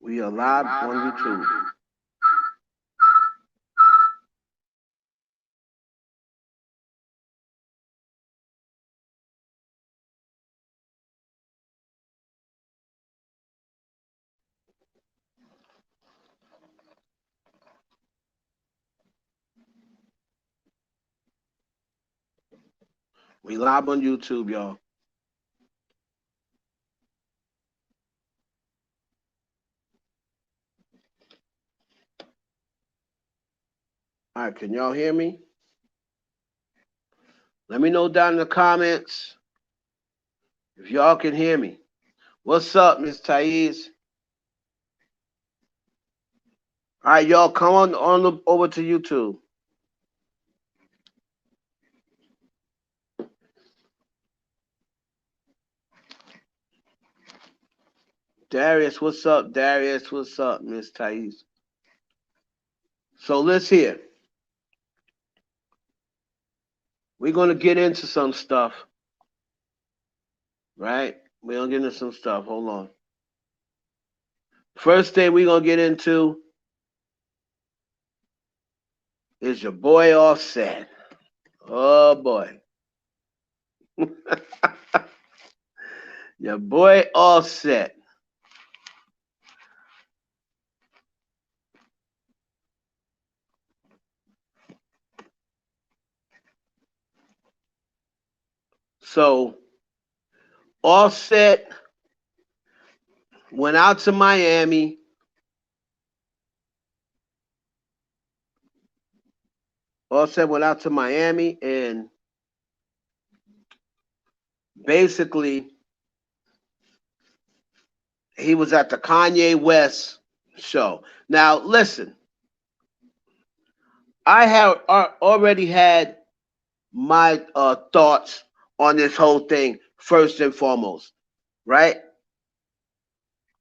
We are live on YouTube. We live on YouTube, y'all. All right, can y'all hear me? Let me know down in the comments if y'all can hear me. What's up, Miss Thais? All right, y'all, come on over to YouTube. Darius, what's up? Darius, what's up, Miss Thais? So let's hear. We're gonna get into some stuff, right? We're gonna get into some stuff. Hold on. First thing we're gonna get into is your boy Offset. Oh boy. Your boy Offset. So Offset went out to Miami. Offset went out to Miami and basically he was at the Kanye West show. Now listen, I have already had my thoughts on this whole thing first and foremost, right?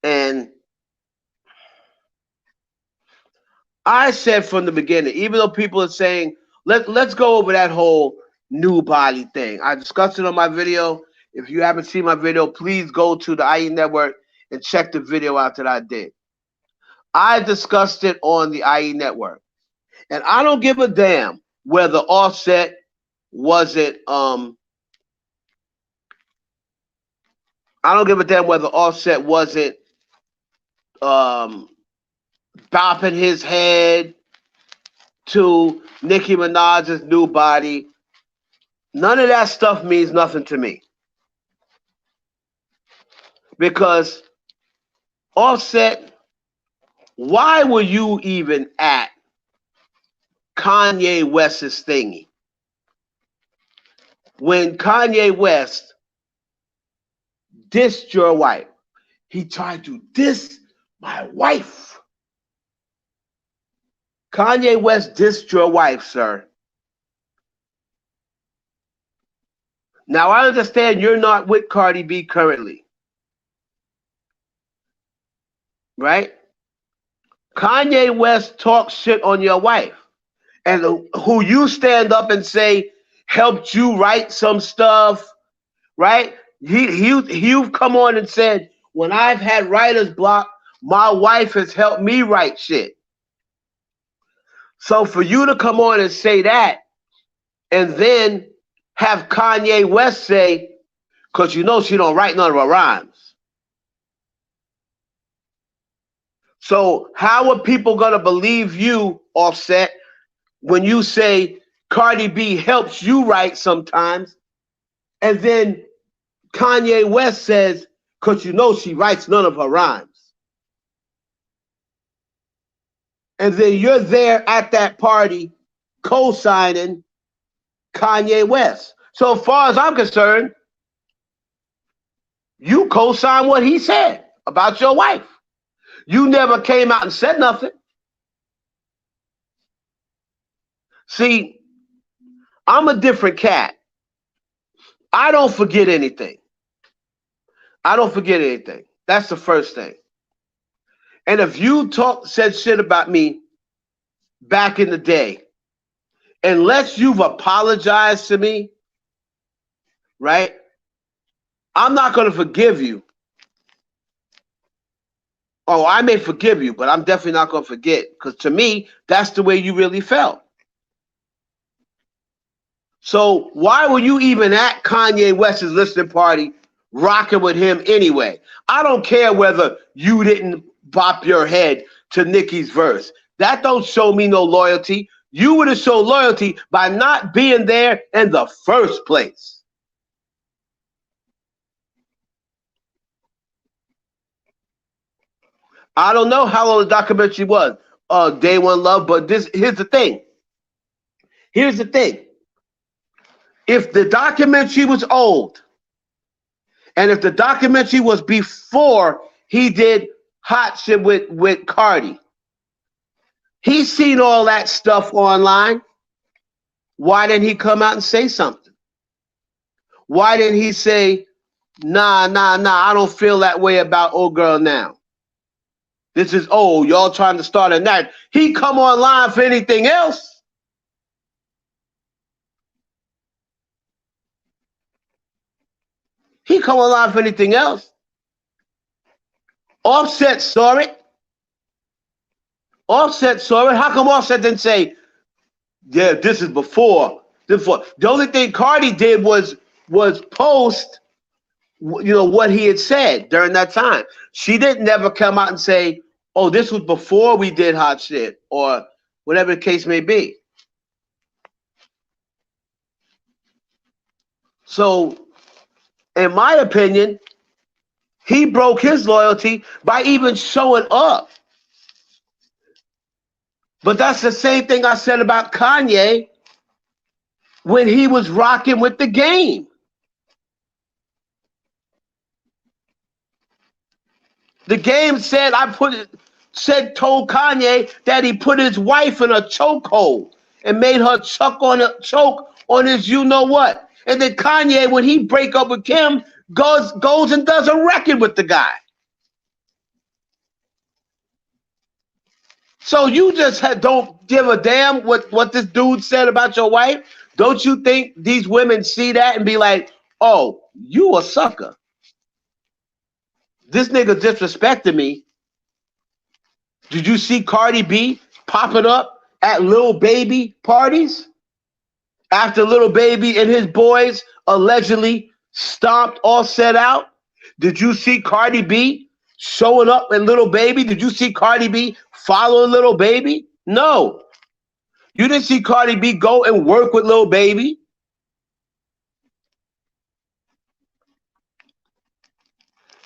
And I said from the beginning, even though people are saying let's go over that whole new body thing. I discussed it on my video. If you haven't seen my video, please go to the IE Network and check the video out that I did. I discussed it on the IE Network. And I don't give a damn whether Offset wasn't I don't give a damn whether Offset wasn't bopping his head to Nicki Minaj's new body. None of that stuff means nothing to me. Because Offset, why were you even at Kanye West's thingy? When Kanye West dissed your wife, he tried to diss my wife. Kanye West dissed your wife, sir. Now, I understand you're not with Cardi B currently, right? Kanye West talks shit on your wife, and who you stand up and say helped you write some stuff, right? You've come on and said, when I've had writer's block, my wife has helped me write shit. So for you to come on and say that, and then have Kanye West say, because you know she don't write none of her rhymes. So how are people going to believe you, Offset, when you say Cardi B helps you write sometimes, and then Kanye West says, because you know she writes none of her rhymes. And then you're there at that party co-signing Kanye West. So as far as I'm concerned, you co-signed what he said about your wife. You never came out and said nothing. See, I'm a different cat. I don't forget anything. I don't forget anything. That's the first thing. And if you said shit about me back in the day, unless you've apologized to me, right, I'm not going to forgive you Oh, I may forgive you, but I'm definitely not going to forget, because to me, that's the way you really felt. So why were you even at Kanye West's listening party rocking with him anyway? I don't care whether you didn't bop your head to Nicki's verse. That don't show me no loyalty. You would have shown loyalty by not being there in the first place. I don't know how long the documentary was, Day One Love, but here's the thing. Here's the thing. If the documentary was old, and if the documentary was before he did Hot Shit with Cardi, he's seen all that stuff online. Why didn't he come out and say something? Why didn't he say, nah, I don't feel that way about old girl now? This is old. Y'all trying to start a night. He come online for anything else. He come online for anything else. Offset saw it. Offset saw it. How come Offset didn't say, yeah, this is before? The only thing Cardi did was post, what he had said during that time. She didn't never come out and say, oh, this was before we did Hot Shit, or whatever the case may be. So, in my opinion, he broke his loyalty by even showing up. But that's the same thing I said about Kanye when he was rocking with the Game. The Game said told Kanye that he put his wife in a chokehold and made her choke on his you know what. And then Kanye, when he break up with Kim, goes and does a record with the guy. So you just don't give a damn what this dude said about your wife? Don't you think these women see that and be like, oh, you a sucker? This nigga disrespected me. Did you see Cardi B popping up at Lil Baby parties after Lil Baby and his boys allegedly stomped Offset out? Did you see Cardi B showing up at Lil Baby? Did you see Cardi B following Lil Baby? No. You didn't see Cardi B go and work with Lil Baby.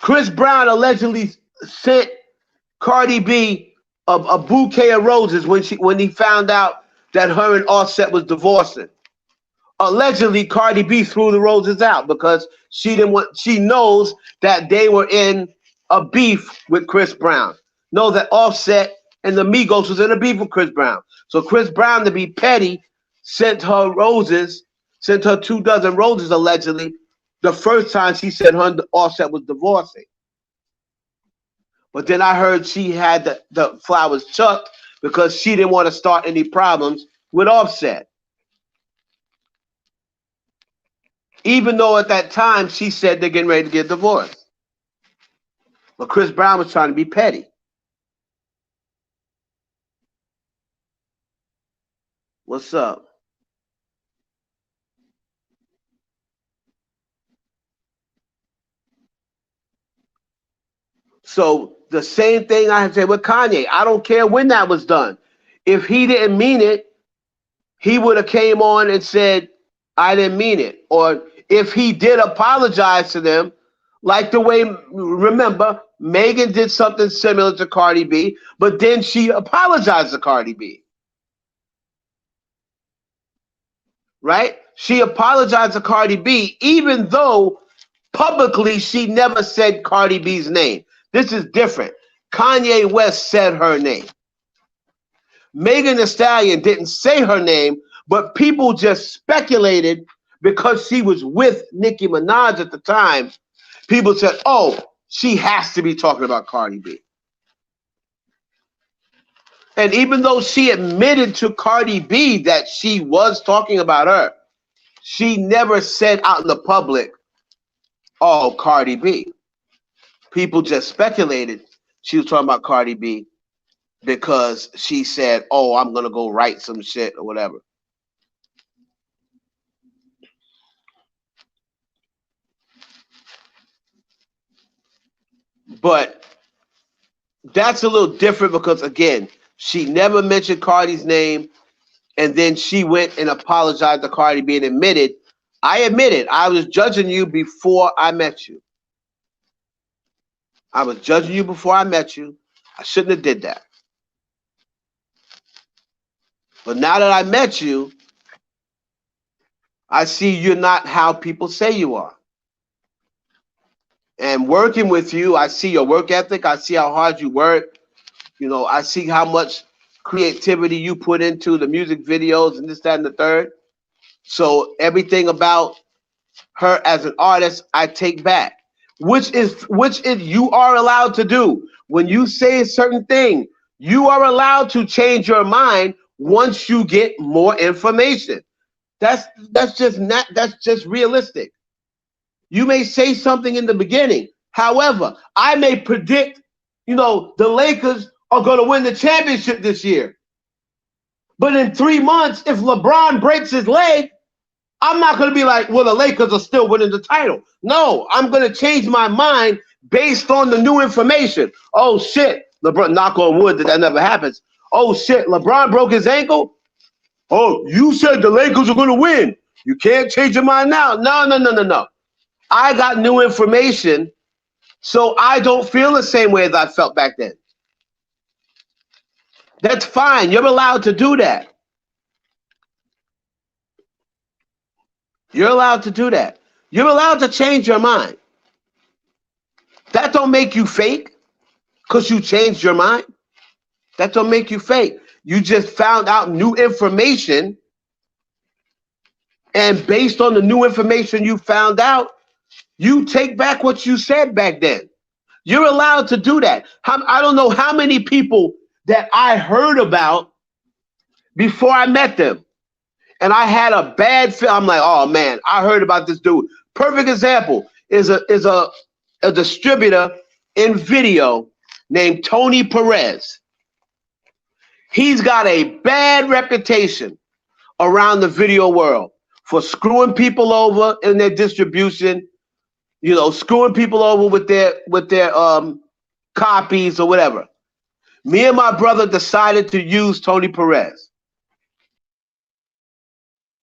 Chris Brown allegedly sent Cardi B a bouquet of roses when he found out that her and Offset was divorcing. Allegedly, Cardi B threw the roses out because she knows that they were in a beef with Chris Brown. Know that Offset and the Migos was in a beef with Chris Brown. So Chris Brown, to be petty, sent her 24 roses allegedly, the first time she said her and Offset was divorcing. But then I heard she had the flowers chucked because she didn't want to start any problems with Offset. Even though at that time she said they're getting ready to get divorced. But Chris Brown was trying to be petty. What's up? So the same thing I said with Kanye. I don't care when that was done. If he didn't mean it, he would have came on and said, I didn't mean it. Or if he did apologize to them, like the way, remember, Megan did something similar to Cardi B, but then she apologized to Cardi B. Right? She apologized to Cardi B, even though publicly she never said Cardi B's name. This is different. Kanye West said her name. Megan Thee Stallion didn't say her name, but people just speculated because she was with Nicki Minaj at the time. People said, oh, she has to be talking about Cardi B. And even though she admitted to Cardi B that she was talking about her, she never said out in the public, oh, Cardi B. People just speculated. she was talking about Cardi B because she said, "Oh, I'm gonna go write some shit or whatever." But that's a little different because again, she never mentioned Cardi's name, and then she went and apologized to Cardi B and admitted I was judging you before I met you. I was judging you before I met you. I shouldn't have did that. But now that I met you, I see you're not how people say you are. And working with you, I see your work ethic. I see how hard you work. You know, I see how much creativity you put into the music videos and this, that, and the third. So everything about her as an artist, I take back, which is you are allowed to do. When you say a certain thing, you are allowed to change your mind once you get more information. That's just realistic. You may say something in the beginning. However, I may predict, the Lakers are going to win the championship this year. But in 3 months, if LeBron breaks his leg, I'm not going to be like, well, the Lakers are still winning the title. No, I'm going to change my mind based on the new information. Oh, shit. LeBron, knock on wood that never happens. Oh, shit. LeBron broke his ankle. Oh, you said the Lakers are going to win. You can't change your mind now. No, no, no, no, no. I got new information, so I don't feel the same way as I felt back then. That's fine. You're allowed to do that. You're allowed to do that. You're allowed to change your mind. That don't make you fake because you changed your mind. That don't make you fake. You just found out new information, and based on the new information you found out, you take back what you said back then. You're allowed to do that. I don't know how many people that I heard about before I met them. And I had a bad feel. I'm like, oh man, I heard about this dude. Perfect example is a distributor in video named Tony Perez. He's got a bad reputation around the video world for screwing people over in their distribution, screwing people over with their copies or whatever. Me and my brother decided to use Tony Perez.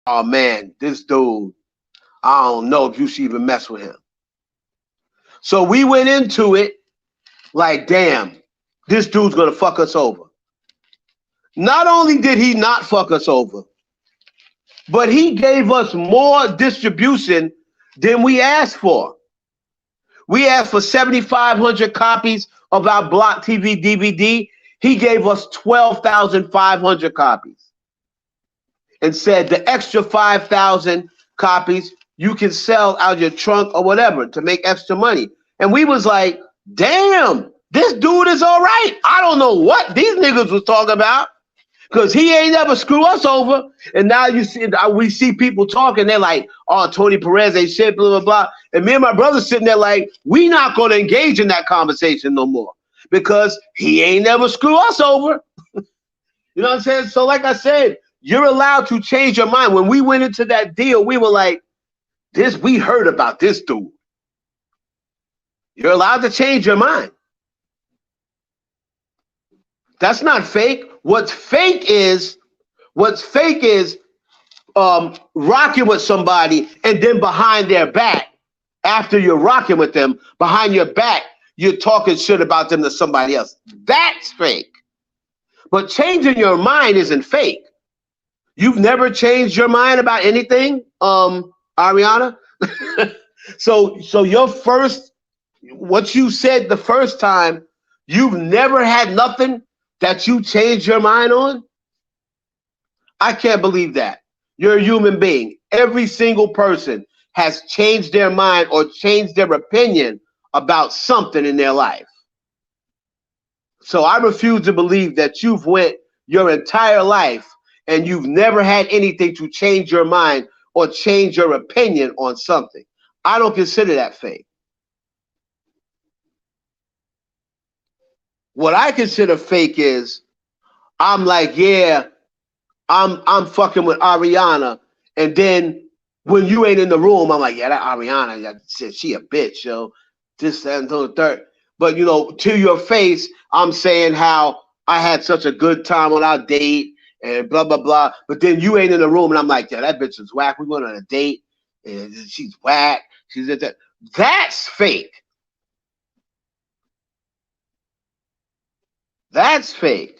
Oh man, this dude, I don't know if you should even mess with him. So we went into it like, damn, this dude's gonna fuck us over. Not only did he not fuck us over, but he gave us more distribution than we asked for. We asked for 7,500 copies of our Block TV DVD. He gave us 12,500 copies and said the extra 5,000 copies you can sell out your trunk or whatever to make extra money. And we was like, damn, this dude is all right. I don't know what these niggas was talking about because he ain't never screw us over. And now we see people talking. They're like, oh, Tony Perez ain't shit, blah, blah, blah. And me and my brother sitting there like, we not going to engage in that conversation no more because he ain't never screw us over. You know what I'm saying? So like I said, you're allowed to change your mind. When we went into that deal, we were like, we heard about this dude. You're allowed to change your mind. That's not fake. What's fake is rocking with somebody and then behind their back, after you're rocking with them, behind your back, you're talking shit about them to somebody else. That's fake. But changing your mind isn't fake. You've never changed your mind about anything, Ariana? So what you said the first time, you've never had nothing that you changed your mind on? I can't believe that. You're a human being. Every single person has changed their mind or changed their opinion about something in their life. So I refuse to believe that you've went your entire life and you've never had anything to change your mind or change your opinion on something. I don't consider that fake. What I consider fake is I'm like, yeah, I'm fucking with Ariana, and then when you ain't in the room, I'm like, yeah, that Ariana, she a bitch, yo. This and the third. But you know, to your face, I'm saying how I had such a good time on our date and blah blah blah. But then you ain't in the room, and I'm like, yeah, that bitch is whack. We went on a date, and she's whack. She's at that. That's fake. That's fake.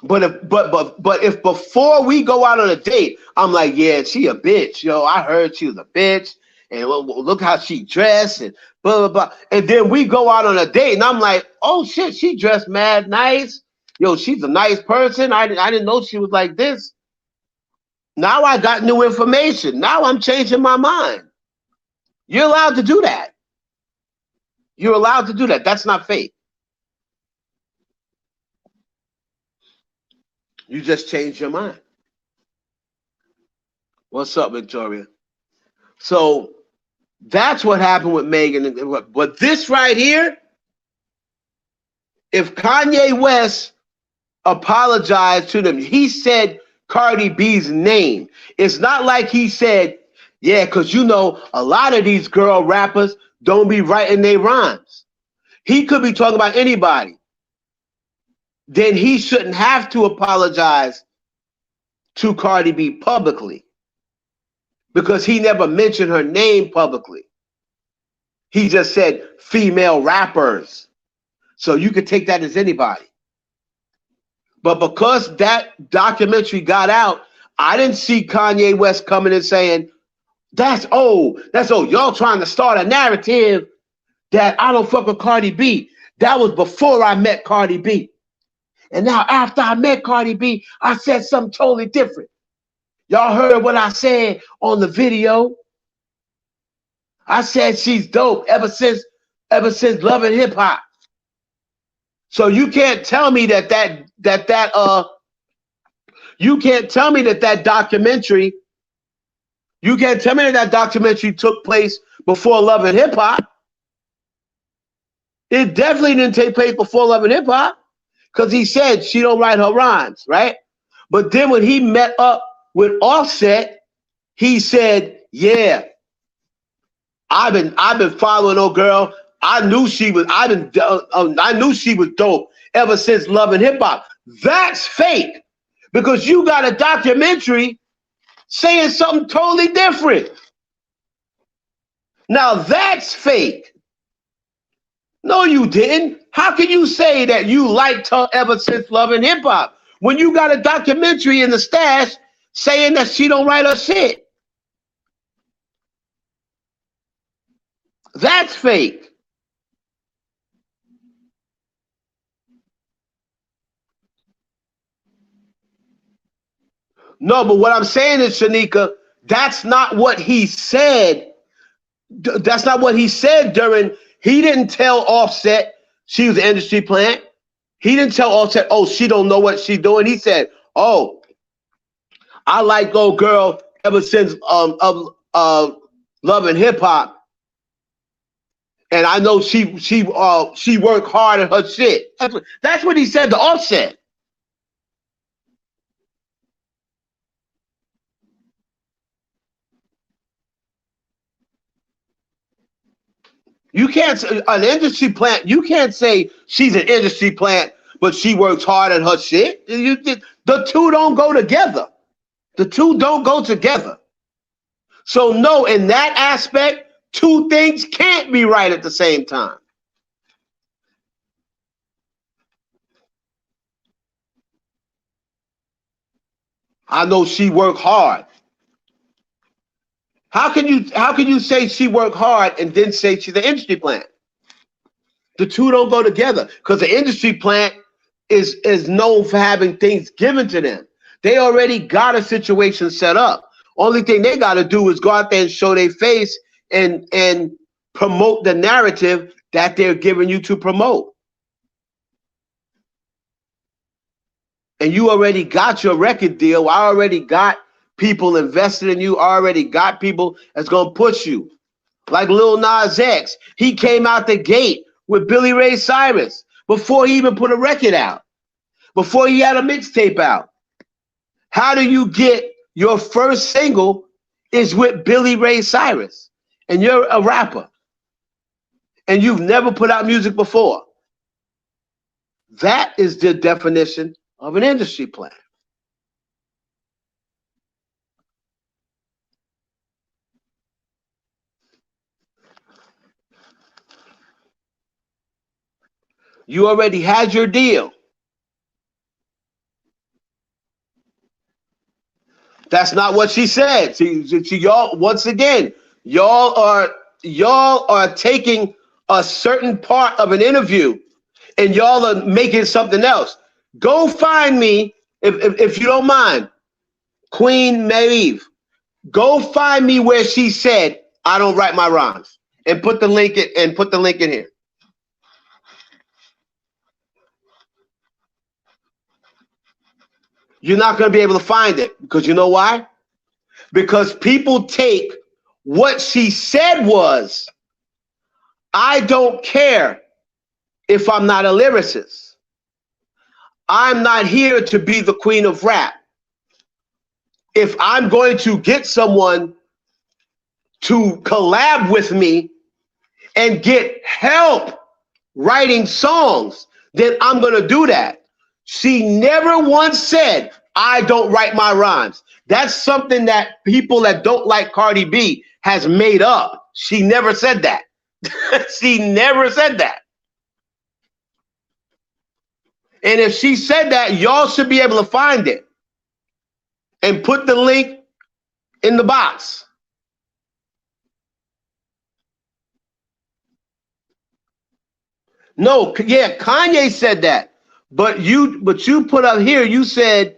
But if before we go out on a date, I'm like, yeah, she a bitch, yo. I heard she was a bitch, and look how she dressed, and blah blah blah. And then we go out on a date, and I'm like, oh shit, she dressed mad nice. Yo, she's a nice person. I didn't know she was like this. Now I got new information. Now I'm changing my mind. You're allowed to do that. You're allowed to do that. That's not fake. You just changed your mind. What's up, Victoria? So that's what happened with Megan. But this right here, if Kanye West apologized to them, he said Cardi B's name. It's not like he said, yeah, because you know, a lot of these girl rappers don't be writing their rhymes. He could be talking about anybody. Then he shouldn't have to apologize to Cardi B publicly because he never mentioned her name publicly. He just said female rappers. So you could take that as anybody. But because that documentary got out, I didn't see Kanye West coming and saying, that's old. Y'all trying to start a narrative that I don't fuck with Cardi B. That was before I met Cardi B. And now after I met Cardi B, I said something totally different. Y'all heard what I said on the video. I said she's dope ever since Love and Hip Hop. So you can't tell me that documentary. You can't tell me that documentary took place before Love and Hip Hop. It definitely didn't take place before Love and Hip Hop because he said she don't write her rhymes, right? But then when he met up with Offset, he said, "Yeah, I've been following old girl. I knew she was dope ever since Love and Hip Hop." That's fake because you got a documentary saying something totally different. Now that's fake. No, you didn't. How can you say that you liked her ever since Love and Hip Hop when you got a documentary in the stash saying that she don't write her shit? That's fake. No, but what I'm saying is, Shanika, that's not what he said. That's not what he said during. He didn't tell Offset she was an industry plant. He didn't tell Offset, oh, she don't know what she's doing. He said, oh, I like old girl ever since Love and Hip Hop. And I know she worked hard at her shit. That's what he said to Offset. You can't an industry plant. You can't say she's an industry plant, but she works hard at her shit. The two don't go together. The two don't go together. So no, in that aspect, two things can't be right at the same time. I know she worked hard. How can you say she worked hard and then say she's an industry plant? The two don't go together because the industry plant is known for having things given to them. They already got a situation set up. Only thing they got to do is go out there and show their face and promote the narrative that they're giving you to promote. And you already got your record deal. I already got people invested in you. I already got people that's going to push you. Like Lil Nas X. He came out the gate with Billy Ray Cyrus before he even put a record out, before he had a mixtape out. How do you get your first single is with Billy Ray Cyrus and you're a rapper and you've never put out music before? That is the definition of an industry plan. You already had your deal. That's not what she said. Y'all, once again, y'all are taking a certain part of an interview and y'all are making something else. Go find me, if you don't mind, Queen Maeve. Go find me where she said, "I don't write my rhymes," and put the link in here. You're not going to be able to find it because you know why? Because people take what she said was, "I don't care if I'm not a lyricist. I'm not here to be the queen of rap. If I'm going to get someone to collab with me and get help writing songs, then I'm going to do that." She never once said, "I don't write my rhymes." That's something that people that don't like Cardi B has made up. She never said that. She never said that. And if she said that, y'all should be able to find it and put the link in the box. No, yeah, Kanye said that. But you put up here, you said,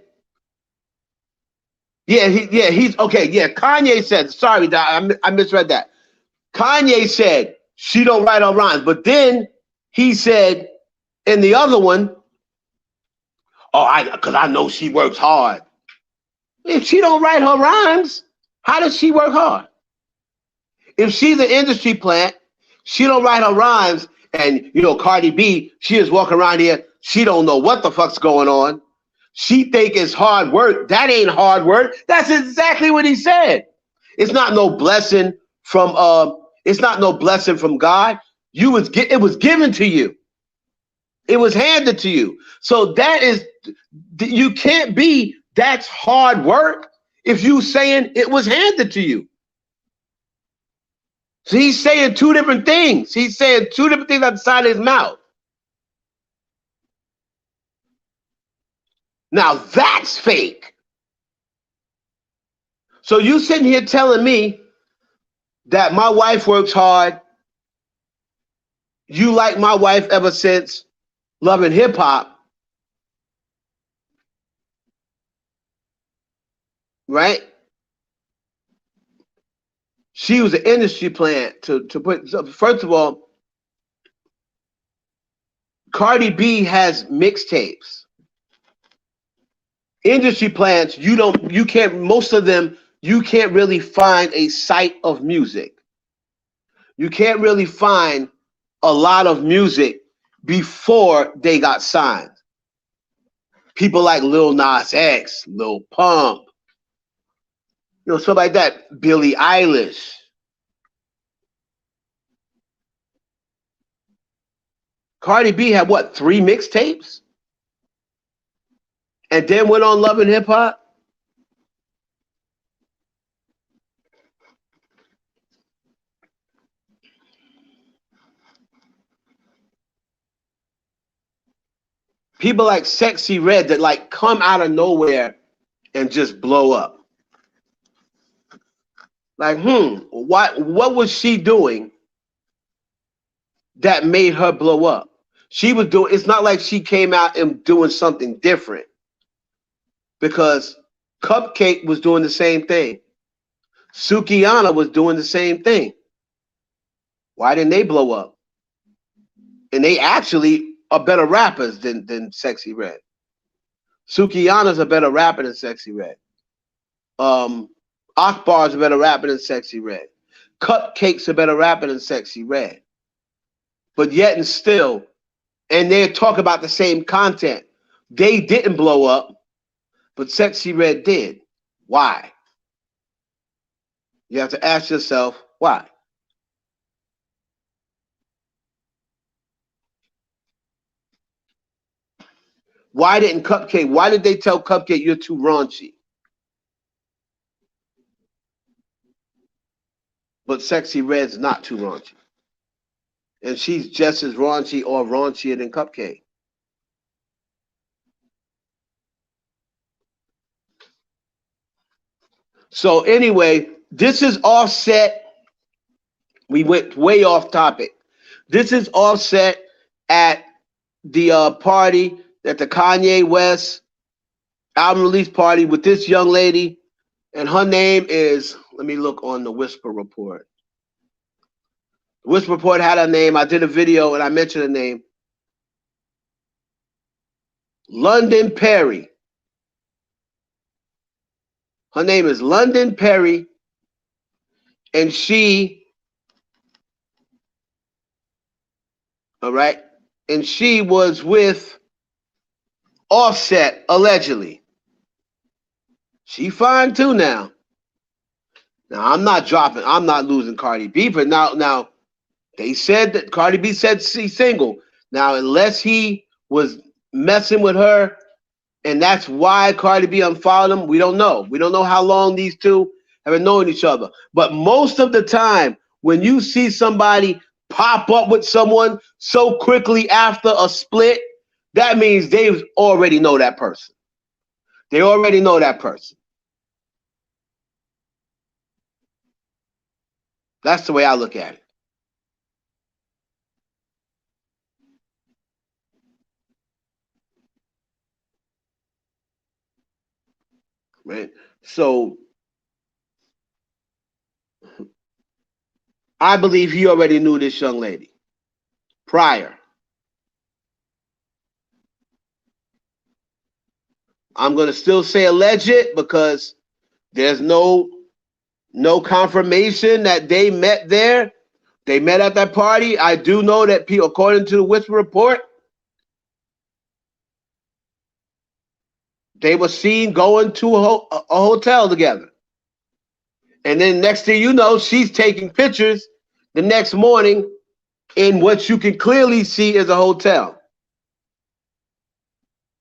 he's okay. Yeah, Kanye said, sorry, I misread that. Kanye said she don't write her rhymes, but then he said in the other one, because I know she works hard. If she don't write her rhymes, how does she work hard? If she's an industry plant, she don't write her rhymes, and Cardi B, she is walking around here, she don't know what the fuck's going on. She think it's hard work. That ain't hard work. That's exactly what he said. It's not no blessing from God. It was given to you. It was handed to you. So you can't be that's hard work if you saying it was handed to you. So he's saying two different things. He's saying two different things outside his mouth. Now that's fake. So you sitting here telling me that my wife works hard. You like my wife ever since Loving Hip Hop, right? She was an industry plant to put. First of all, Cardi B has mixtapes. Industry plants, most of them, you can't really find a site of music. You can't really find a lot of music before they got signed. People like Lil Nas X, Lil Pump, stuff like that. Billie Eilish. Cardi B had what, 3 mixtapes? And then went on Love and Hip Hop? People like Sexy Red that like come out of nowhere and just blow up. Like, what was she doing that made her blow up? It's not like she came out and doing something different, because Cupcake was doing the same thing. Sukihana was doing the same thing. Why didn't they blow up? And they actually are better rappers than Sexy Red. Sukihana's a better rapper than Sexy Red. Akbar's a better rapper than Sexy Red. Cupcake's a better rapper than Sexy Red. but yet and still, and they talk about the same content. They didn't blow up, but Sexy Red did. Why? You have to ask yourself, why? Why didn't Cupcake? Why did they tell Cupcake you're too raunchy? But Sexy Red's not too raunchy. And she's just as raunchy or raunchier than Cupcake. So anyway, this is Offset. We went way off topic. This is Offset at the party, at the Kanye West album release party with this young lady, and her name is, let me look on the Whisper Report. The Whisper Report had her name. I did a video and I mentioned her name. London Perry. Her name is London Perry, and she, all right, and she was with Offset, allegedly. She fine too now. Now, I'm not losing Cardi B, but now they said that Cardi B said she's single. Now, unless he was messing with her, and that's why Cardi B unfollowed him, we don't know. We don't know how long these two have been knowing each other. But most of the time, when you see somebody pop up with someone so quickly after a split, that means they already know that person. They already know that person. That's the way I look at it. Right? So I believe he already knew this young lady prior. I'm going to still say alleged because there's no confirmation that they met there. They met at that party. I do know that people, according to the Whisper Report, they were seen going to a hotel together. And then next thing you know, she's taking pictures the next morning in what you can clearly see is a hotel.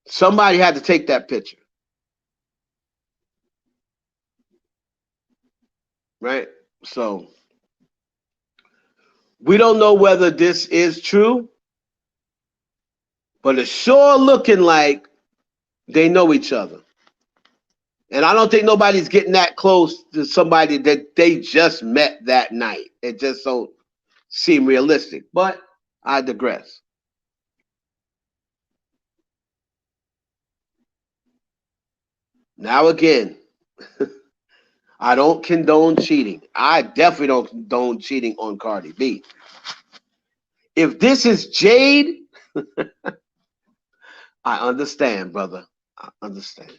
Somebody had to take that picture. Right? So we don't know whether this is true, but it's sure looking like they know each other. And I don't think nobody's getting that close to somebody that they just met that night. It just don't seem realistic. But I digress. Now again, I don't condone cheating. I definitely don't condone cheating on Cardi B. If this is Jade, I understand, brother. I understand.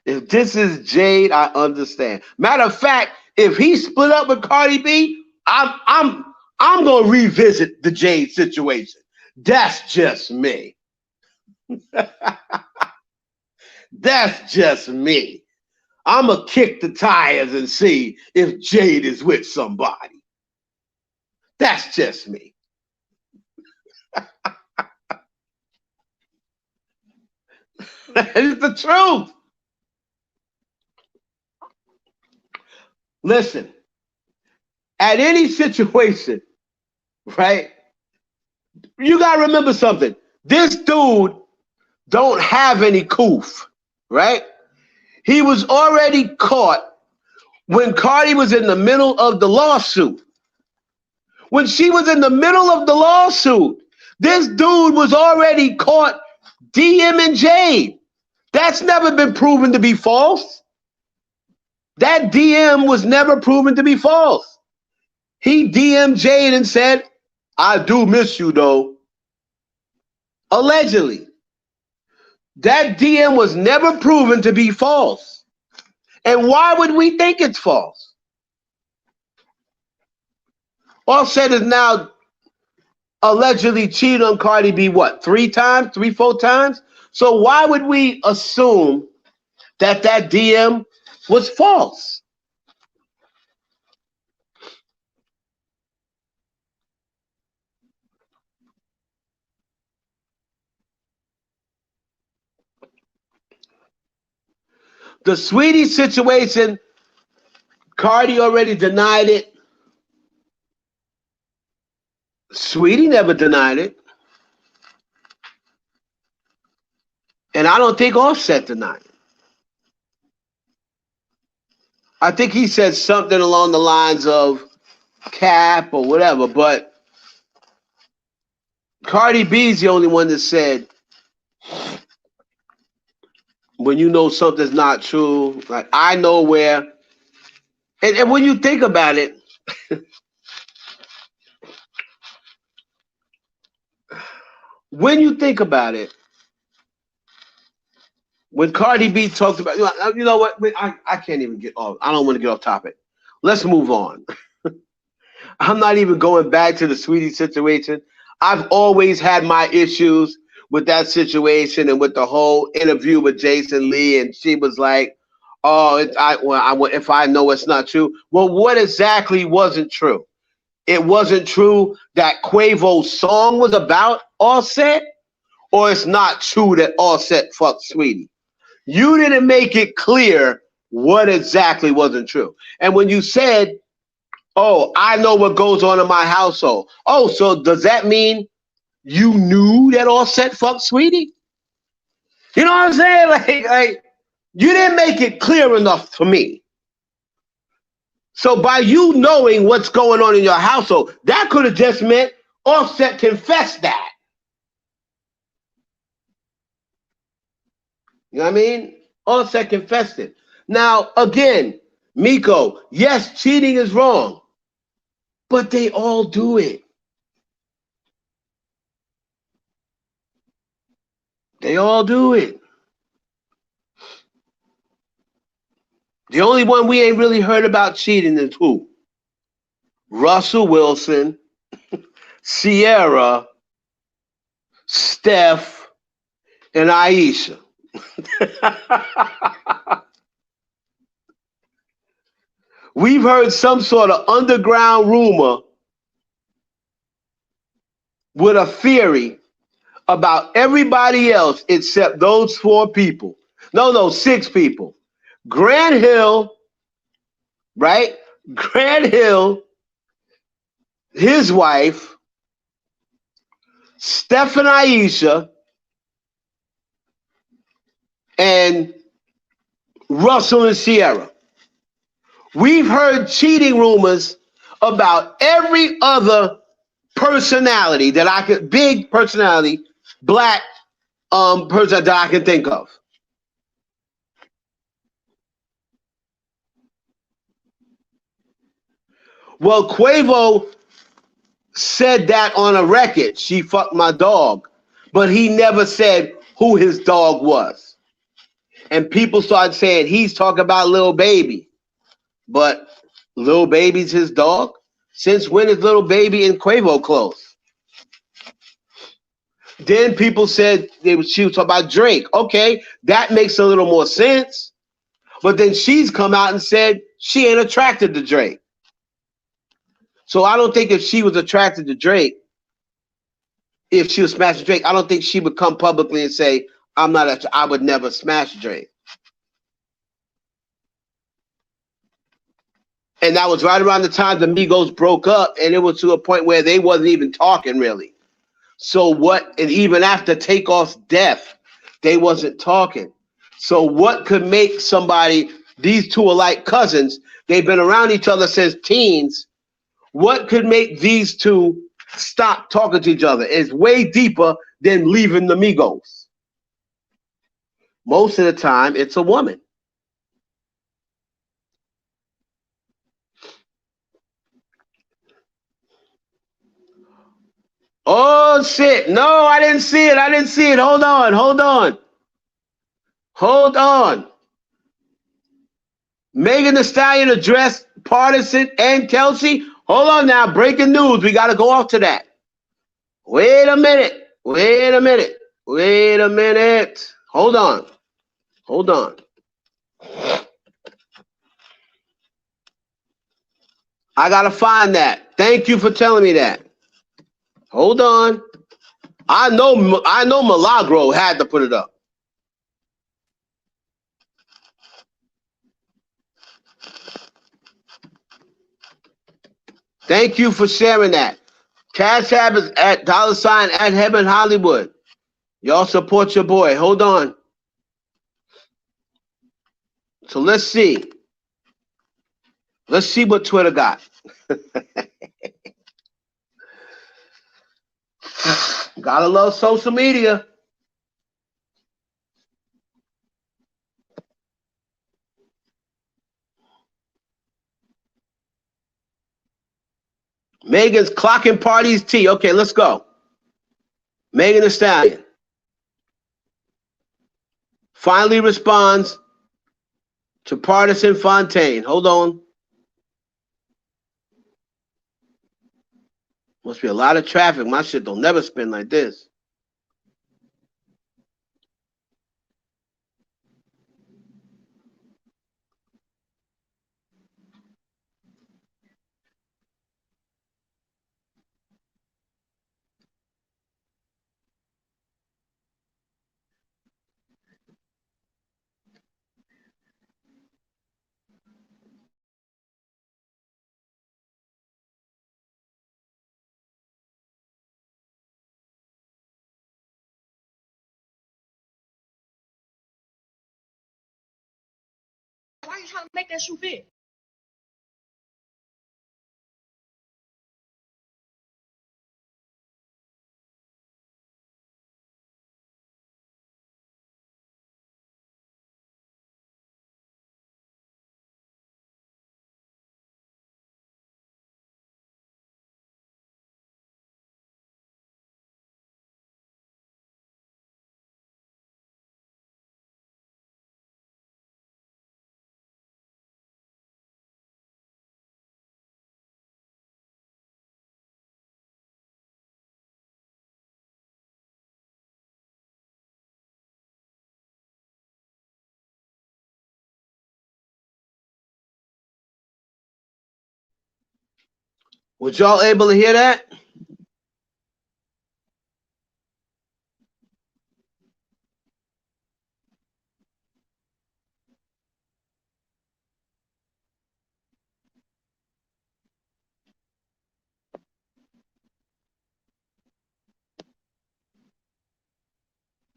If this is Jade, I understand. Matter of fact, if he split up with Cardi B, I'm gonna revisit the Jade situation. That's just me. That's just me. I'm gonna kick the tires and see if Jade is with somebody. That's just me. It's the truth. Listen, at any situation, right? You gotta remember something. This dude don't have any coof, right? He was already caught when Cardi was in the middle of the lawsuit. When she was in the middle of the lawsuit, this dude was already caught DMing Jade. That's never been proven to be false. That DM was never proven to be false. He DM'd Jade and said, I do miss you though. Allegedly. That DM was never proven to be false. And why would we think it's false? Offset is now allegedly cheated on Cardi B, what, 3 times, 4 times? So why would we assume that DM was false? The Sweetie situation, Cardi already denied it. Sweetie never denied it. And I don't think Offset denied it. I think he said something along the lines of cap or whatever, but Cardi B's the only one that said, when you know something's not true, like I know where. And when you think about it, when you think about it, when Cardi B talks about, you know what? I can't even get off. I don't want to get off topic. Let's move on. I'm not even going back to the Sweetie situation. I've always had my issues with that situation and with the whole interview with Jason Lee, and she was like, "Oh, if I know it's not true." Well, what exactly wasn't true? It wasn't true that Quavo's song was about Offset, or it's not true that Offset fucked Sweetie. You didn't make it clear what exactly wasn't true. And when you said, "Oh, I know what goes on in my household," oh, so does that mean you knew that Offset fucked Sweetie? You know what I'm saying? Like you didn't make it clear enough for me. So by you knowing what's going on in your household, that could have just meant Offset confessed that. You know what I mean? Offset confessed it. Now, again, Miko, yes, cheating is wrong, but they all do it. They all do it. The only one we ain't really heard about cheating is who? Russell Wilson, Sierra, Steph, and Aisha. We've heard some sort of underground rumor with a theory about everybody else except those 4 people. No, 6 people. Grant Hill, right? Grant Hill, his wife, Steph and Aisha, and Russell and Sierra. We've heard cheating rumors about every other personality that I could, big personality, black person that I can think of. Well, Quavo said that on a record, "She fucked my dog," but he never said who his dog was. And people started saying he's talking about Lil Baby, but Lil Baby's his dog? Since when is Lil Baby and Quavo close? Then people said she was talking about Drake. Okay, that makes a little more sense. But then she's come out and said she ain't attracted to Drake. So I don't think if she was attracted to Drake, if she was smashing Drake, I don't think she would come publicly and say, I would never smash Drake. And that was right around the time the Migos broke up, and it was to a point where they wasn't even talking really. So what, and even after Takeoff's death, they wasn't talking. So what could make somebody, these two are like cousins, they've been around each other since teens. What could make these two stop talking to each other? It's way deeper than leaving the Migos. Most of the time, it's a woman. Oh, shit. No, I didn't see it. Hold on. Megan Thee Stallion addressed Partisan and Kelsey. Hold on now. Breaking news. We got to go off to that. Wait a minute. Wait a minute. Wait a minute. Hold on. Hold on. I got to find that. Thank you for telling me that. Hold on. I know Milagro had to put it up. Thank you for sharing that. Cash App is at $ at Heaven Hollywood. Y'all support your boy. Hold on. So let's see. Let's see what Twitter got. Gotta love social media. Megan's clocking parties tea. Okay, let's go. Megan Thee Stallion finally responds to Partisan Fontaine. Hold on. Must be a lot of traffic. My shit don't never spin like this. Why are you trying to make that shoe fit? Was y'all able to hear that?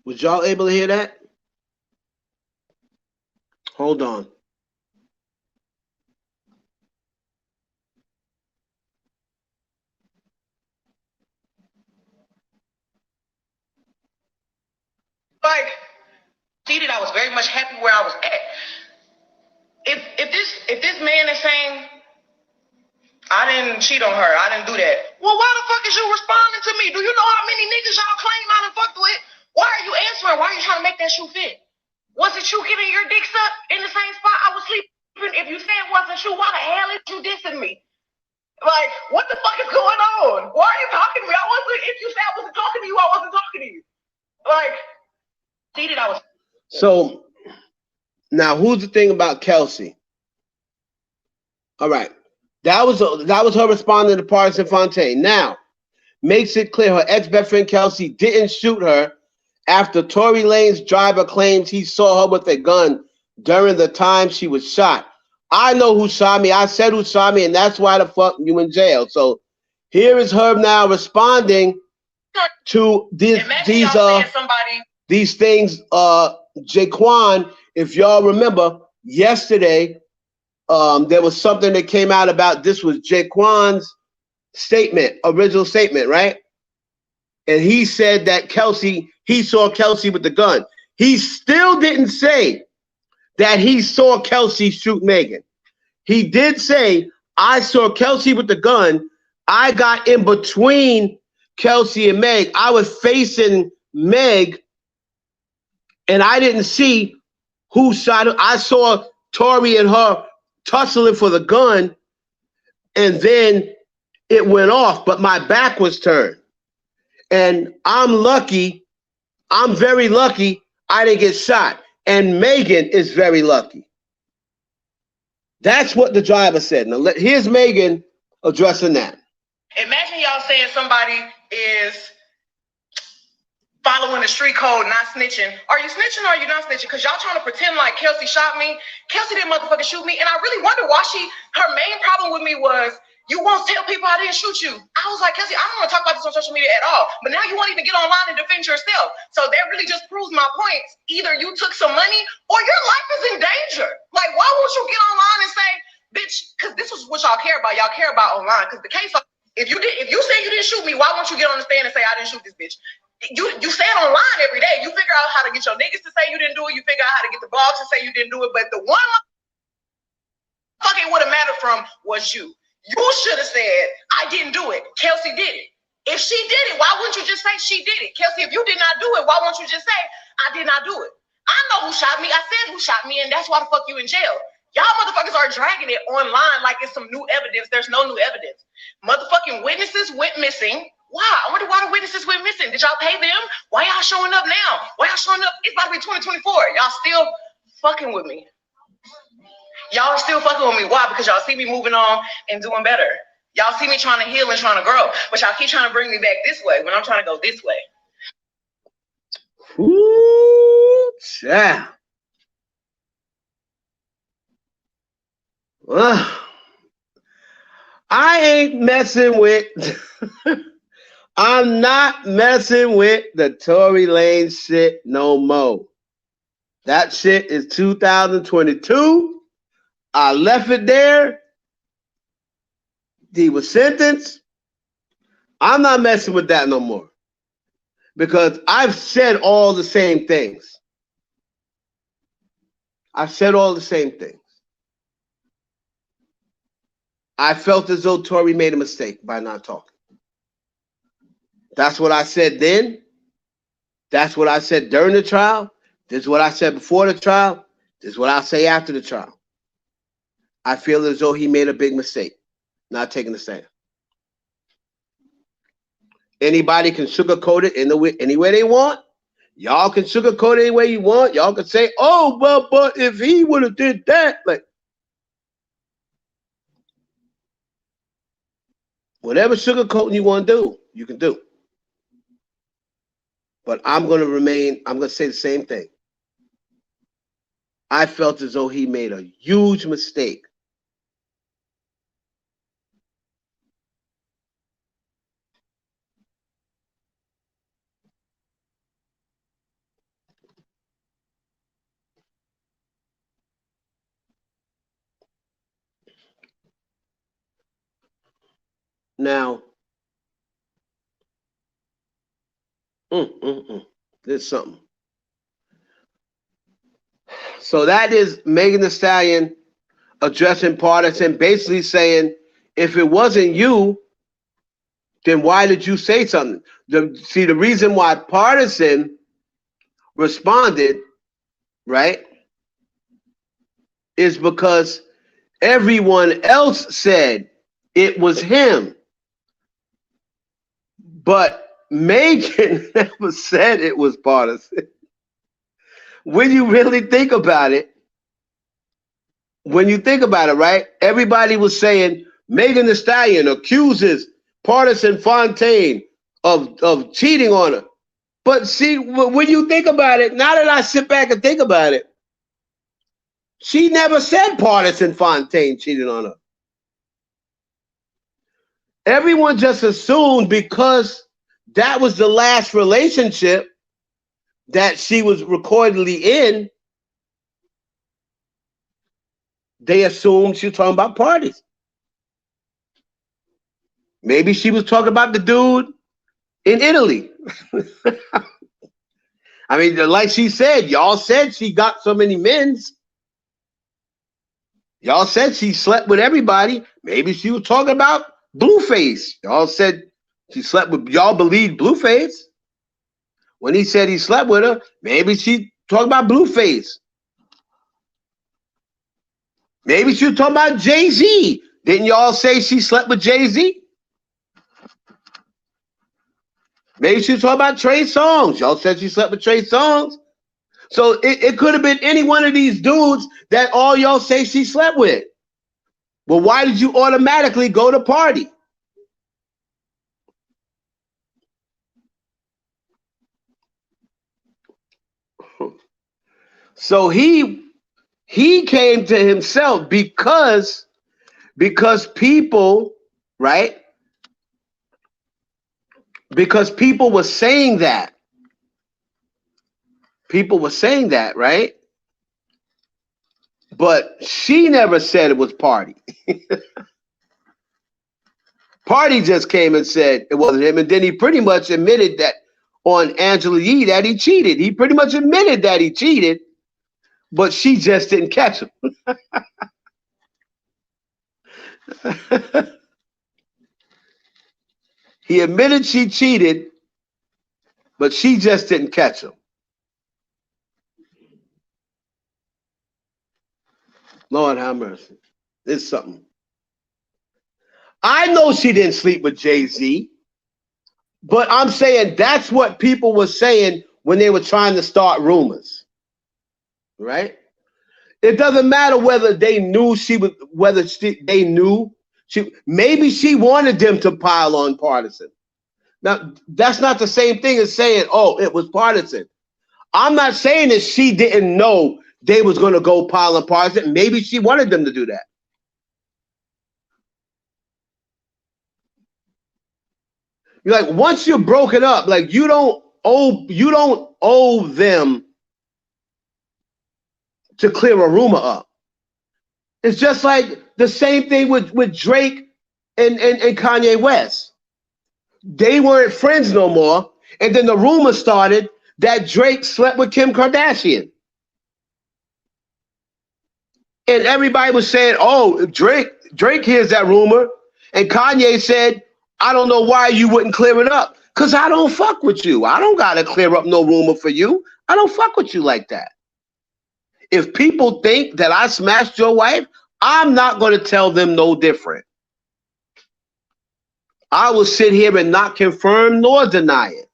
Was y'all able to hear that? Hold on. Like, see that I was very much happy where I was at. If this man is saying I didn't cheat on her, I didn't do that, well, why the fuck is you responding to me? Do you know how many niggas y'all claim I done fucked with? Why are you answering? Why are you trying to make that shoe fit? Was it you getting your dick sucked in the same spot I was sleeping? If you say it wasn't you, why the hell is you dissing me? Like, what the fuck is going on? Why are you talking to me? If you say I wasn't talking to you, I wasn't talking to you. Like, see that I was. So now who's the thing about Kelsey? All right. That was her responding to Partisan Fontaine. Now, makes it clear her ex-best friend Kelsey didn't shoot her after Tory Lanez driver claims he saw her with a gun during the time she was shot. I know who shot me. I said who shot me, and that's why the fuck you in jail. So here is her now responding to these things. Jaquan, if y'all remember, yesterday there was something that came out about this was Jaquan's original statement, right? And he said that he saw Kelsey with the gun. He still didn't say that he saw Kelsey shoot Megan. He did say, I saw Kelsey with the gun. I got in between Kelsey and Meg. I was facing Meg, and I didn't see who shot her. I saw Tory and her tussling for the gun, and then it went off, but my back was turned. And I'm lucky, I'm very lucky I didn't get shot. And Megan is very lucky. That's what the driver said. Now, here's Megan addressing that. Imagine y'all saying somebody is following the street code, not snitching. Are you snitching or are you not snitching? Because y'all trying to pretend like Kelsey shot me. Kelsey didn't motherfucking shoot me. And I really wonder why her main problem with me was, you won't tell people I didn't shoot you. I was like, Kelsey, I don't want to talk about this on social media at all. But now you won't even get online and defend yourself. So that really just proves my point. Either you took some money or your life is in danger. Like, why won't you get online and say, bitch, because this is what y'all care about. Y'all care about online. Because the case, if you say you didn't shoot me, why won't you get on the stand and say I didn't shoot this bitch? You say it online every day. You figure out how to get your niggas to say you didn't do it. You figure out how to get the blogs to say you didn't do it. But the one fucking would have mattered from was you. You should have said, I didn't do it. Kelsey did it. If she did it, why wouldn't you just say she did it? Kelsey, if you did not do it, why won't you just say, I did not do it? I know who shot me. I said who shot me, and that's why the fuck you in jail. Y'all motherfuckers are dragging it online like it's some new evidence. There's no new evidence. Motherfucking witnesses went missing. Why? I wonder why the witnesses went missing. Did y'all pay them? Why y'all showing up now? Why y'all showing up? It's about to be 2024. Y'all still fucking with me. Y'all are still fucking with me. Why? Because y'all see me moving on and doing better. Y'all see me trying to heal and trying to grow. But y'all keep trying to bring me back this way when I'm trying to go this way. Ooh, child. I ain't messing with... I'm not messing with the Tory Lane shit no more. That shit is 2022. I left it there. He was sentenced. I'm not messing with that no more. Because I've said all the same things. I've said all the same things. I felt as though Tory made a mistake by not talking. That's what I said then. That's what I said during the trial. This is what I said before the trial. This is what I'll say after the trial. I feel as though he made a big mistake, not taking the stand. Anybody can sugarcoat it any way they want. Y'all can sugarcoat it any way you want. Y'all can say, oh, but if he would have did that, like, whatever sugarcoating you want to do, you can do. But I'm going to say the same thing. I felt as though he made a huge mistake. Now, there's something. So that is Megan Thee Stallion addressing Partisan, basically saying, if it wasn't you, then why did you say something? The reason why Partisan responded, right, is because everyone else said it was him. But Megan never said it was Partisan. When you really think about it, right, everybody was saying Megan Thee Stallion accuses Partisan Fontaine of cheating on her. But see, when you think about it, now that I sit back and think about it, she never said Partisan Fontaine cheated on her. Everyone just assumed because that was the last relationship that she was reportedly in, they assumed she was talking about parties. Maybe she was talking about the dude in Italy. I mean, like she said, y'all said she got so many men's. Y'all said she slept with everybody. Maybe she was talking about Blueface. Y'all said she slept with, y'all believed Blueface. When he said he slept with her, maybe she talked about Blueface. Maybe she was talking about Jay-Z. Didn't y'all say she slept with Jay-Z? Maybe she was talking about Trey Songz. Y'all said she slept with Trey Songz. So it could have been any one of these dudes that all y'all say she slept with. Well, why did you automatically go to party? So he came to himself because people, right? Because people were saying that. People were saying that, right? But she never said it was Party. Party just came and said it wasn't him, and then he pretty much admitted that on Angela Yee that he cheated. He pretty much admitted that he cheated, but she just didn't catch him. He admitted she cheated, but she just didn't catch him. Lord have mercy. It's something. I know she didn't sleep with Jay-Z, but I'm saying that's what people were saying when they were trying to start rumors. Right? It doesn't matter whether they knew they knew maybe she wanted them to pile on Partisan. Now, that's not the same thing as saying, oh, it was Partisan. I'm not saying that she didn't know they was going to go pile on Partisan. Maybe she wanted them to do that. You're like, once you're broken up, like you don't owe them to clear a rumor up. It's just like the same thing with Drake and Kanye West. They weren't friends no more, and then the rumor started that Drake slept with Kim Kardashian. And everybody was saying, oh, Drake hears that rumor. And Kanye said, I don't know why you wouldn't clear it up. Because I don't fuck with you. I don't got to clear up no rumor for you. I don't fuck with you like that. If people think that I smashed your wife, I'm not going to tell them no different. I will sit here and not confirm nor deny it.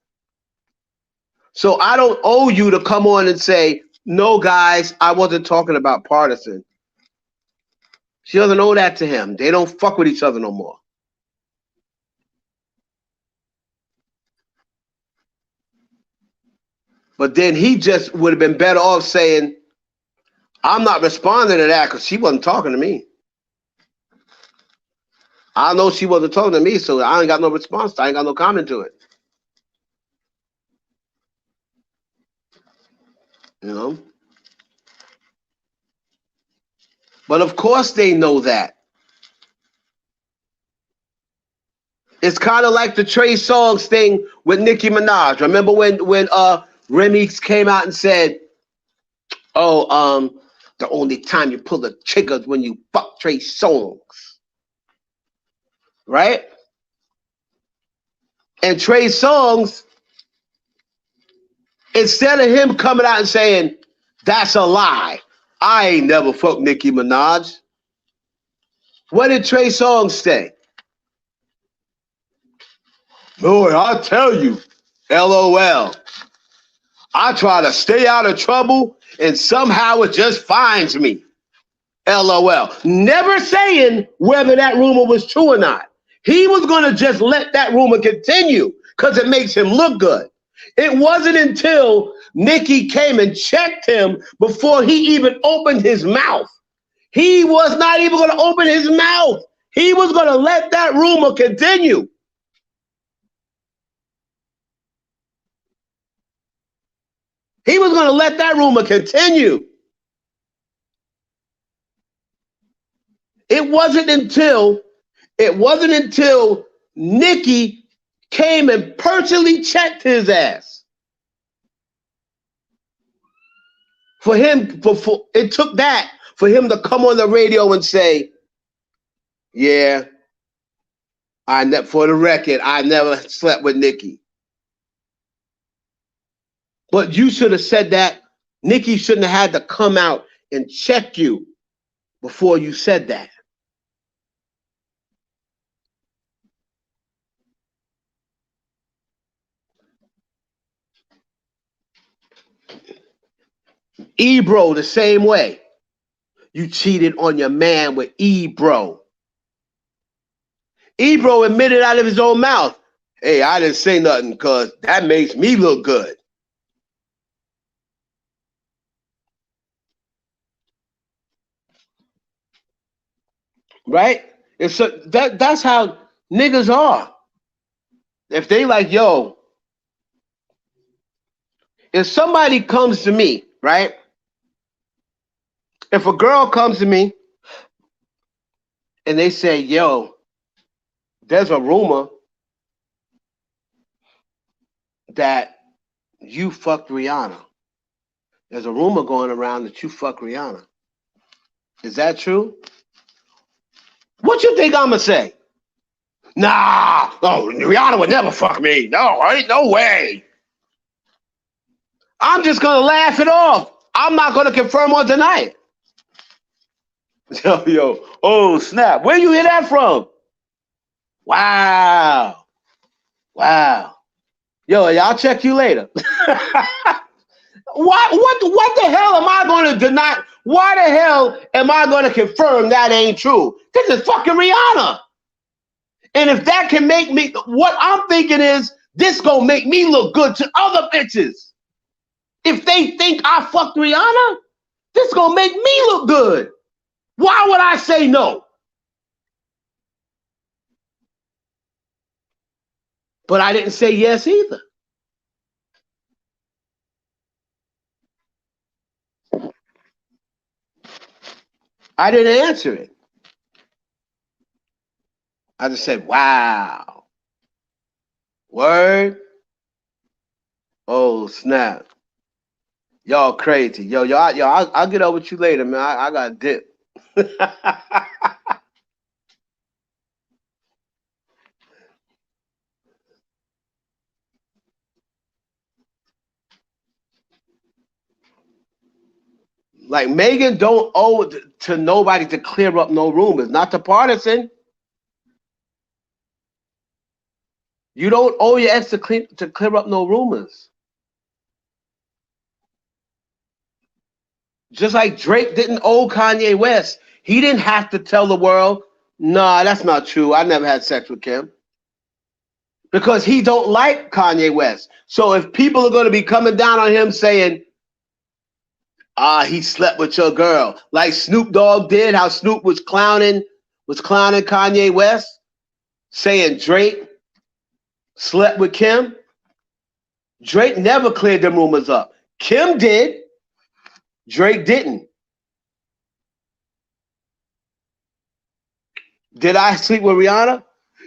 So I don't owe you to come on and say, no, guys, I wasn't talking about Partisan. She doesn't owe that to him. They don't fuck with each other no more. But then he just would have been better off saying, I'm not responding to that because she wasn't talking to me. I know she wasn't talking to me, so I ain't got no response. I ain't got no comment to it. You know? But of course they know that. It's kind of like the Trey Songz thing with Nicki Minaj. Remember when Remy came out and said, oh, the only time you pull the trigger is when you fuck Trey Songz. Right? And Trey Songz, instead of him coming out and saying, that's a lie, I ain't never fucked Nicki Minaj. What did Trey Songz say? Boy, I'll tell you, LOL. I try to stay out of trouble and somehow it just finds me. LOL. Never saying whether that rumor was true or not. He was going to just let that rumor continue because it makes him look good. It wasn't until Nicki came and checked him before he even opened his mouth. He was not even going to open his mouth. He was going to let that rumor continue. He was going to let that rumor continue. It wasn't until Nicki came and personally checked his ass. It took that for him to come on the radio and say, yeah, for the record, I never slept with Nicki. But you should have said that. Nicki shouldn't have had to come out and check you before you said that. Ebro the same way. You cheated on your man with Ebro. Ebro admitted out of his own mouth, hey, I didn't say nothing because that makes me look good. Right? It's that's how niggas are. If they like, yo, if somebody comes to me, right? If a girl comes to me and they say, yo, there's a rumor that you fucked Rihanna. There's a rumor going around that you fucked Rihanna. Is that true? What you think I'ma say? Nah, oh, Rihanna would never fuck me. No, ain't no way. I'm just gonna laugh it off. I'm not gonna confirm or deny it. Yo, oh snap. Where you hear that from? Wow. Wow. Yo, y'all check you later. What the hell am I gonna deny? Why the hell am I gonna confirm that ain't true? This is fucking Rihanna. And if that can make me, what I'm thinking is, this gonna make me look good to other bitches. If they think I fucked Rihanna, this gonna make me look good. Why would I say no? But I didn't say yes either. I didn't answer it. I just said, wow. Word? Oh, snap. Y'all crazy. Yo, I'll get over with you later, man. I got dip. Like, Megan don't owe it to nobody to clear up no rumors, not to partisan. You don't owe your ex to clear up no rumors. Just like Drake didn't owe Kanye West. He didn't have to tell the world, nah, that's not true. I never had sex with Kim. Because he don't like Kanye West. So if people are going to be coming down on him saying, he slept with your girl, like Snoop Dogg did, how Snoop was clowning Kanye West, saying Drake slept with Kim. Drake never cleared them rumors up. Kim did. Drake didn't. Did I sleep with Rihanna?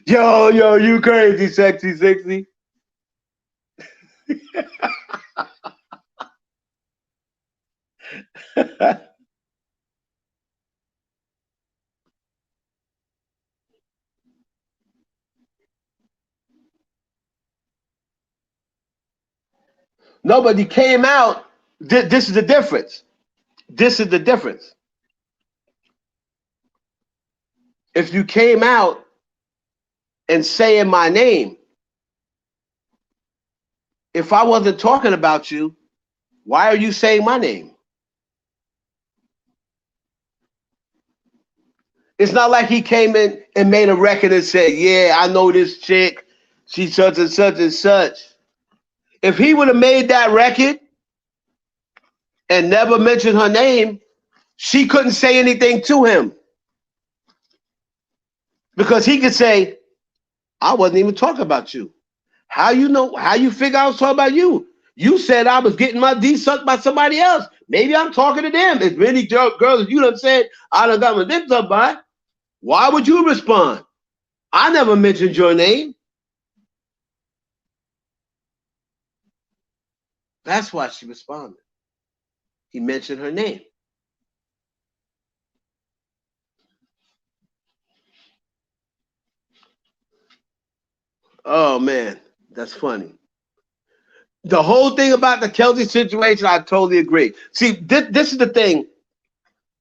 Yo, you crazy, sexy. Nobody came out. This is the difference. This is the difference. If you came out and saying my name, if I wasn't talking about you, why are you saying my name? It's not like he came in and made a record and said, yeah, I know this chick. She's such and such and such. If he would have made that record and never mentioned her name, she couldn't say anything to him. Because he could say, I wasn't even talking about you. How you figure I was talking about you? You said I was getting my D sucked by somebody else. Maybe I'm talking to them. As many girls as you done said I done got my dick sucked by. Why would you respond? I never mentioned your name. That's why she responded. He mentioned her name. Oh man, that's funny. The whole thing about the Kelsey situation, I totally agree. See, this is the thing.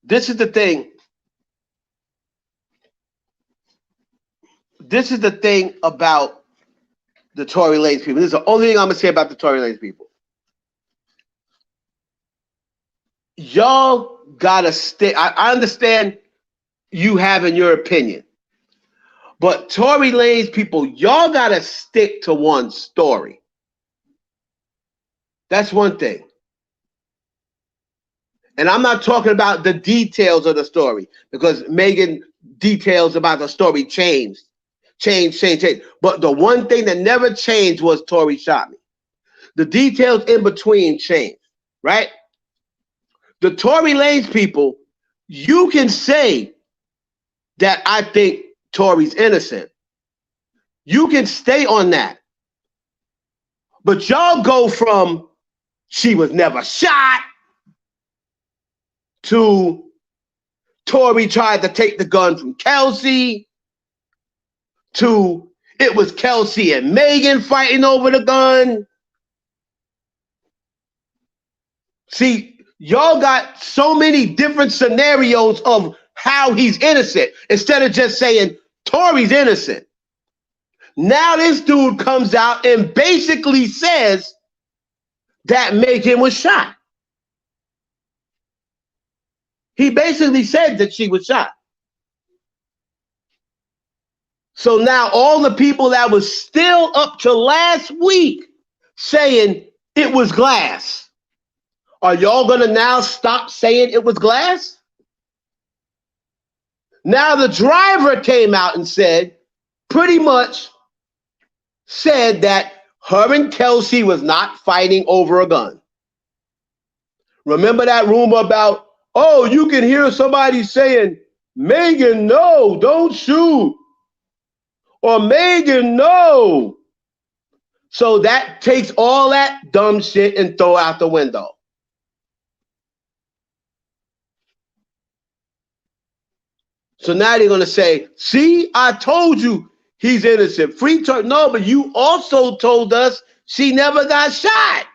This is the thing. This is the thing about the Tory Lanez people. This is the only thing I'm gonna say about the Tory Lanez people. y'all gotta stick. I understand you having your opinion, but Tory Lanez people, y'all gotta stick to one story. That's one thing. And I'm not talking about the details of the story because Megan details about the story changed. Change. But the one thing that never changed was Tory shot me. The details in between changed, right? The Tory Lanez people, you can say that I think Tory's innocent. You can stay on that. But y'all go from she was never shot to Tory tried to take the gun from Kelsey to it was Kelsey and Megan fighting over the gun. See, y'all got so many different scenarios of how he's innocent instead of just saying Tory's innocent. Now this dude comes out and basically says that Megan was shot. He basically said that she was shot. So now all the people that was still up to last week saying it was glass, are y'all gonna now stop saying it was glass? Now the driver came out and said, pretty much said that her and Kelsey was not fighting over a gun. Remember that rumor about, oh, you can hear somebody saying, Megan, no, don't shoot. Or Megan, no. So that takes all that dumb shit and throw out the window. So now they're going to say, see, I told you he's innocent. Free turn. No, but you also told us she never got shot.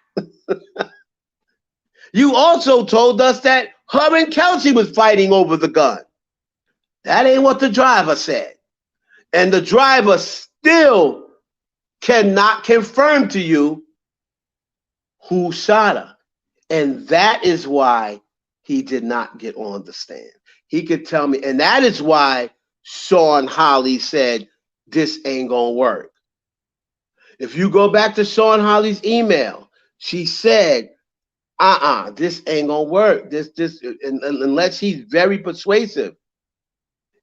You also told us that her and Kelsey was fighting over the gun. That ain't what the driver said. And the driver still cannot confirm to you who shot her. And that is why he did not get on the stand. He could tell me, and that is why Sean Holly said, this ain't gonna work. If you go back to Sean Holly's email, she said, this ain't gonna work. This unless he's very persuasive.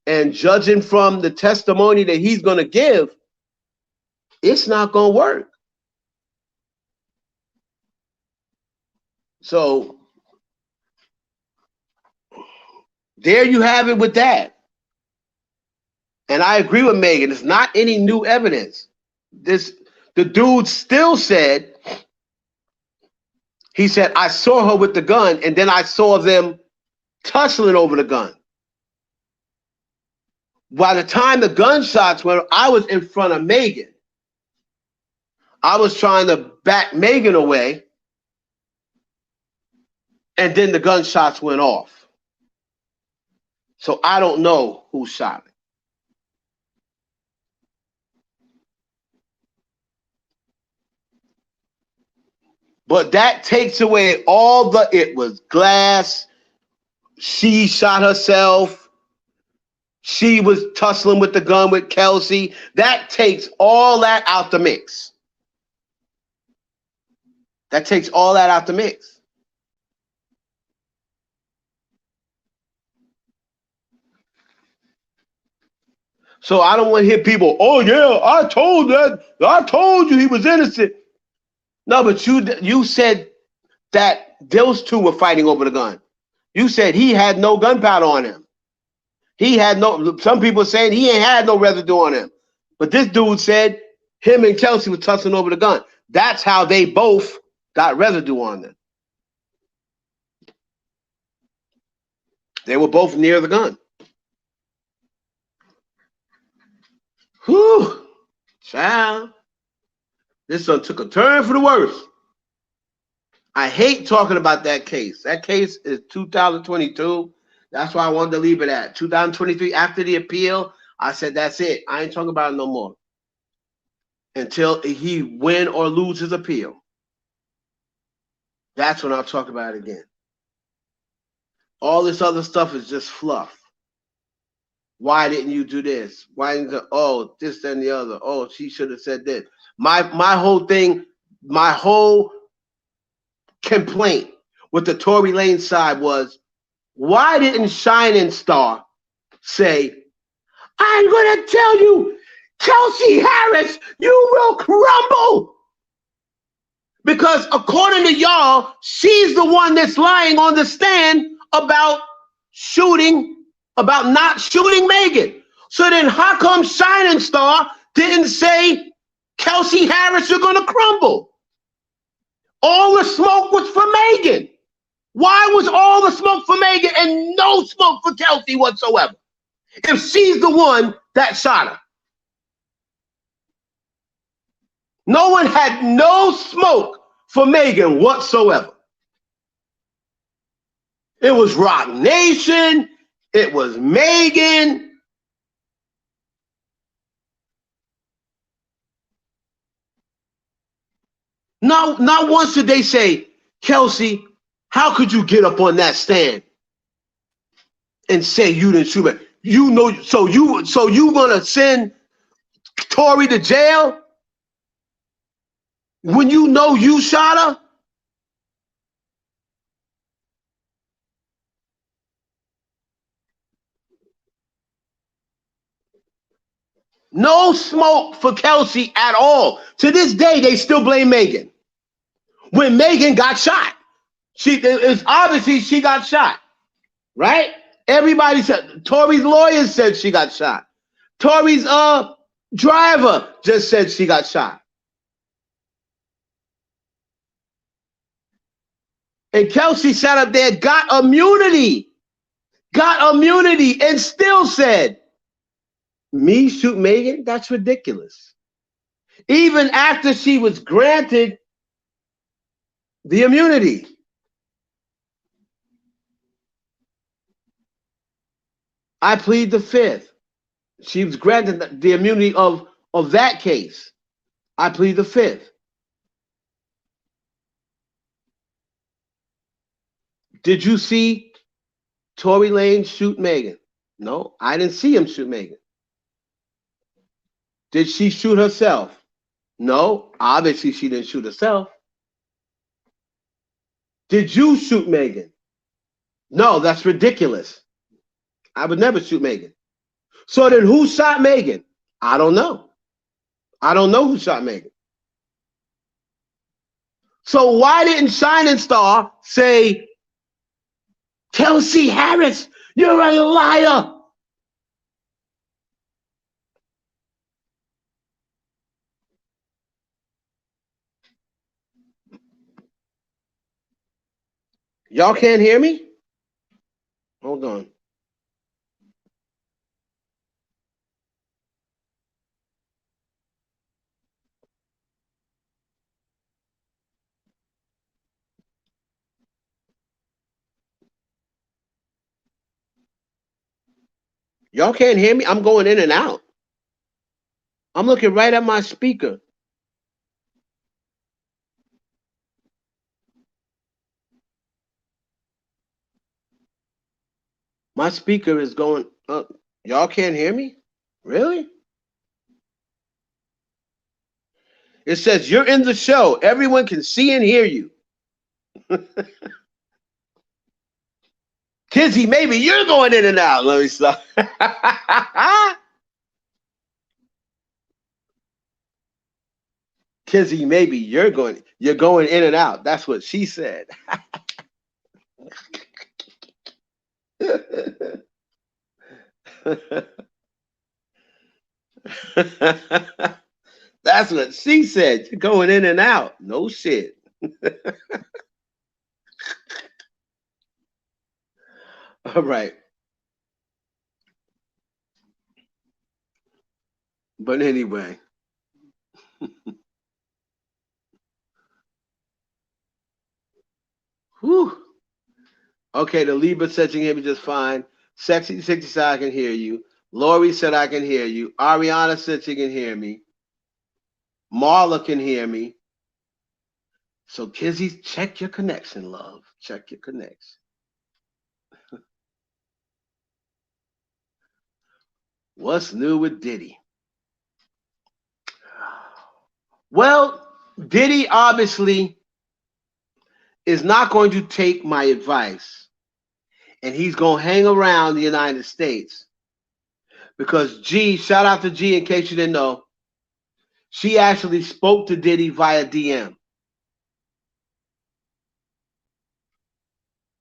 And judging from the testimony that he's gonna give, it's not gonna work. So there you have it with that. And I agree with Megan. It's not any new evidence. The dude still said, he said, I saw her with the gun, and then I saw them tussling over the gun. By the time the gunshots went, I was in front of Megan. I was trying to back Megan away, and then the gunshots went off. So I don't know who shot me. But that takes away all the, it was glass, she shot herself, she was tussling with the gun with Kelsey. That takes all that out the mix. That takes all that out the mix. So I don't want to hear people, oh yeah, I told you he was innocent. No, but you said that those two were fighting over the gun. You said he had no gunpowder on him. He had no, some people saying he ain't had no residue on him. But this dude said him and Kelsey were tussling over the gun. That's how they both got residue on them. They were both near the gun. Whew, child. This one took a turn for the worse. I hate talking about that case. That case is 2022. That's why I wanted to leave it at 2023. After the appeal, I said, that's it. I ain't talking about it no more. Until he win or lose his appeal. That's when I'll talk about it again. All this other stuff is just fluff. Why didn't you do this? Why didn't you, oh, this and the other? Oh, she should have said this. My whole thing, my whole complaint with the Tory Lane side was, why didn't Shining Star say, I'm gonna tell you, Kelsey Harris, you will crumble? Because according to y'all, she's the one that's lying on the stand about not shooting Megan. So then how come Shining Star didn't say, Kelsey Harris, you're gonna crumble? All the smoke was for Megan. Why was all the smoke for Megan and no smoke for Kelsey whatsoever? If she's the one that shot her. No one had no smoke for Megan whatsoever. It was Rock Nation. It was Megan. Not once did they say, Kelsey, how could you get up on that stand and say you didn't shoot me? You know, so you gonna send Tory to jail when you know you shot her? No smoke for Kelsey at all. To this day, they still blame Megan. When Megan got shot, it's obviously she got shot, right? Everybody said, Tory's lawyers said she got shot. Tory's driver just said she got shot. And Kelsey sat up there, got immunity, and still said, me shoot Megan? That's ridiculous. Even after she was granted the immunity. I plead the fifth. She was granted the immunity of that case. I plead the fifth. Did you see Tory Lane shoot Megan? No, I didn't see him shoot Megan. Did she shoot herself? No, obviously she didn't shoot herself. Did you shoot Megan? No, that's ridiculous. I would never shoot Megan. So then who shot Megan? I don't know. I don't know who shot Megan. So why didn't Shining Star say, Kelsey Harris, you're a liar? Y'all can't hear me? Hold on. Y'all can't hear me? I'm going in and out. I'm looking right at my speaker. My speaker is going up. Y'all can't hear me? Really? It says you're in the show. Everyone can see and hear you. Kizzy, maybe you're going in and out. Let me stop. Kizzy, maybe you're going in and out. That's what she said. That's what she said. You're going in and out. No shit. All right. But anyway. Whew. Okay, the Libra said you can hear me just fine. Sexy 60 said I can hear you. Lori said I can hear you. Ariana said she can hear me. Marla can hear me. So Kizzy, check your connection, love. Check your connection. What's new with Diddy? Well, Diddy obviously is not going to take my advice, and he's going to hang around the United States because G, shout out to G in case you didn't know, she actually spoke to Diddy via DM,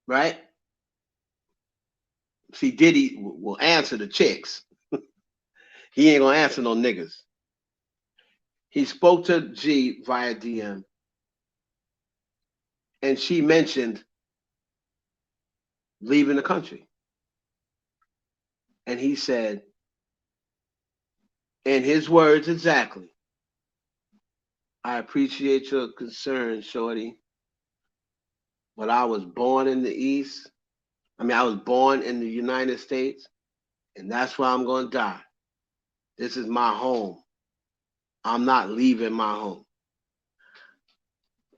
right? See, Diddy will answer the chicks. He ain't gonna answer no niggas. He spoke to G via DM, and she mentioned leaving the country. And he said, in his words exactly, I appreciate your concern, Shorty, but I was born in the East. I was born in the United States, and that's where I'm going to die. This is my home. I'm not leaving my home.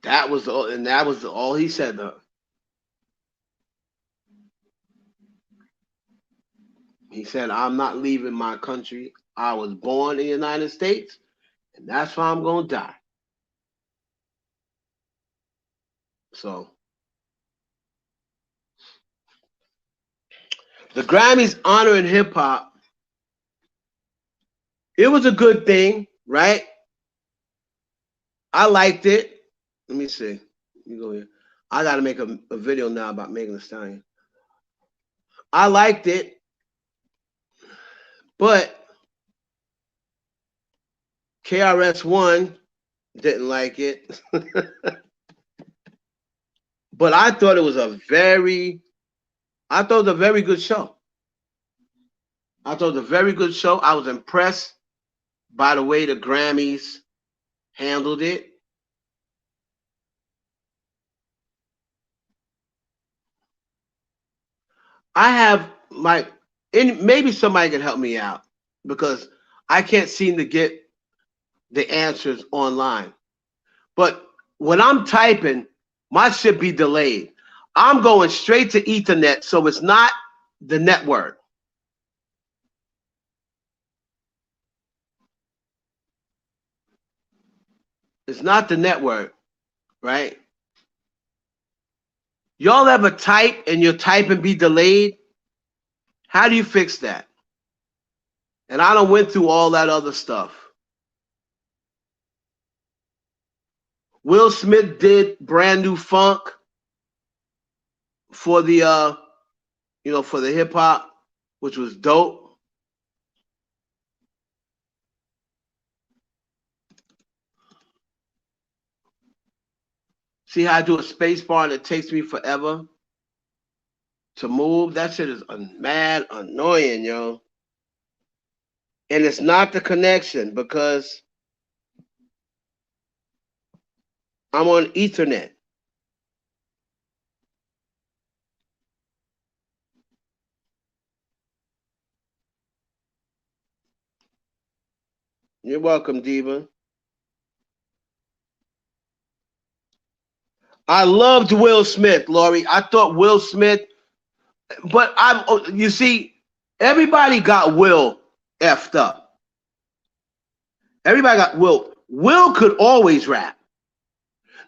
That was all he said to her. He said, I'm not leaving my country. I was born in the United States, and that's where I'm going to die. So, the Grammys honoring hip hop, it was a good thing, right? I liked it. Let me see. Let me go here. I got to make a video now about Megan Thee Stallion. I liked it, but KRS-One didn't like it. But I thought it was a very good show. I thought it was a very good show. I was impressed by the way the Grammys handled it. I have maybe somebody can help me out because I can't seem to get the answers online. But when I'm typing, my shit be delayed. I'm going straight to Ethernet, so it's not the network. It's not the network, right? Y'all ever type and your typing be delayed? How do you fix that? And I done went through all that other stuff. Will Smith did Brand New Funk for the for the hip hop, which was dope. See how I do a space bar and it takes me forever to move? That shit is mad annoying, yo. And it's not the connection because I'm on Ethernet. You're welcome, Diva. I loved Will Smith, Lori. I thought Will Smith, but you see, everybody got Will effed up. Everybody got Will. Will could always rap.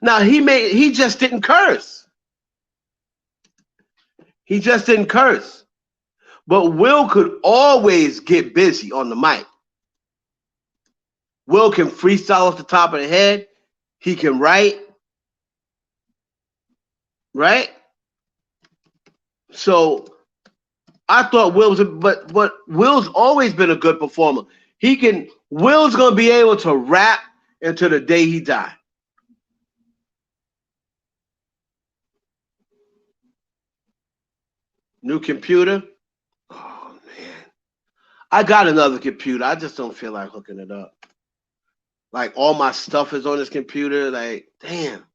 Now he just didn't curse. He just didn't curse. But Will could always get busy on the mic. Will can freestyle off the top of the head. He can write. Right? So I thought Will was but Will's always been a good performer. Will's gonna be able to rap until the day he died. New computer? Oh man. I got another computer. I just don't feel like hooking it up. Like all my stuff is on this computer. Like, damn.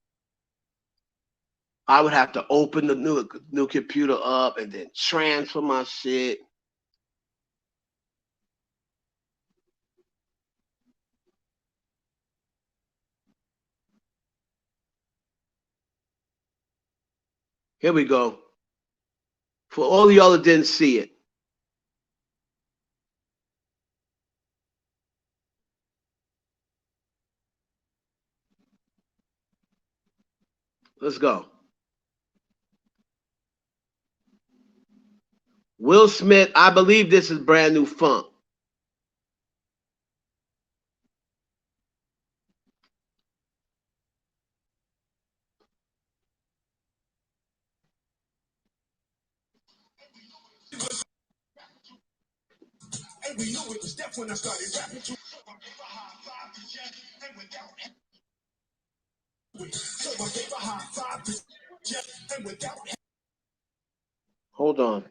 I would have to open the new computer up and then transfer my shit. Here we go. For all of y'all that didn't see it. Let's go. Will Smith, I believe this is brand new funk. Hold on.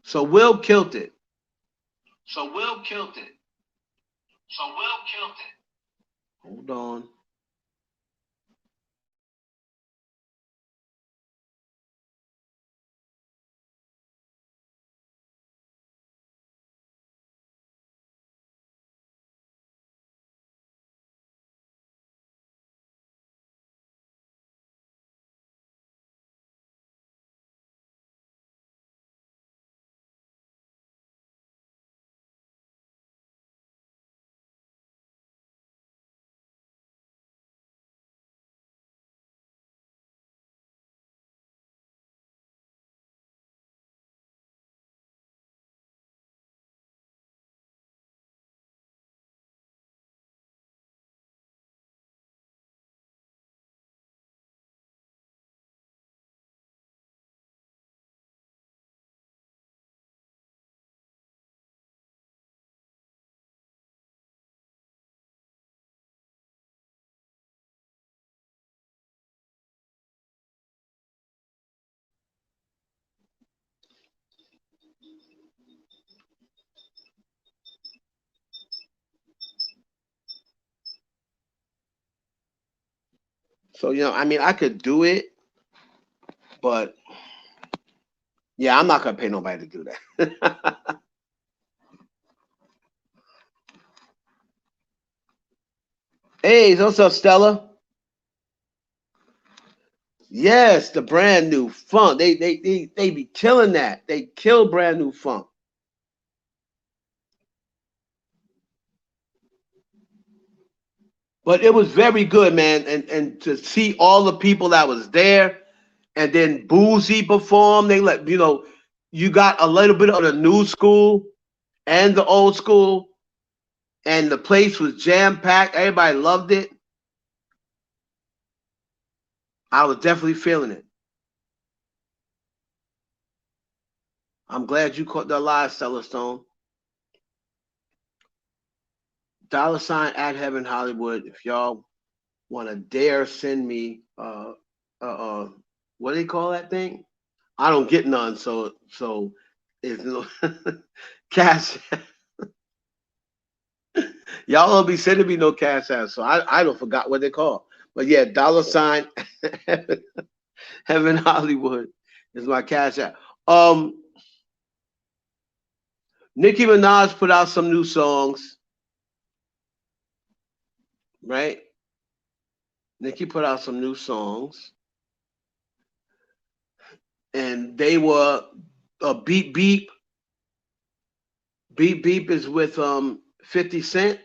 So Will killed it. Hold on. So I mean, I could do it, but yeah, I'm not gonna pay nobody to do that. Hey, what's up, Stella? Yes, the brand new funk. They be killing that. They kill brand new funk. But it was very good, man. And to see all the people that was there, and then Boozy performed. They let you got a little bit of the new school and the old school, and the place was jam packed. Everybody loved it. I was definitely feeling it. I'm glad you caught the live, Celestone. Dollar sign at Heaven Hollywood. If y'all want to dare send me what do they call that thing? I don't get none, so it's no cash. Y'all don't be sending me no cash app, so I don't forgot what they call. But yeah, dollar sign Heaven Hollywood is my cash app. Nicki Minaj put out some new songs, right? Nicki put out some new songs, and they were Beep Beep. Beep Beep is with 50 Cent.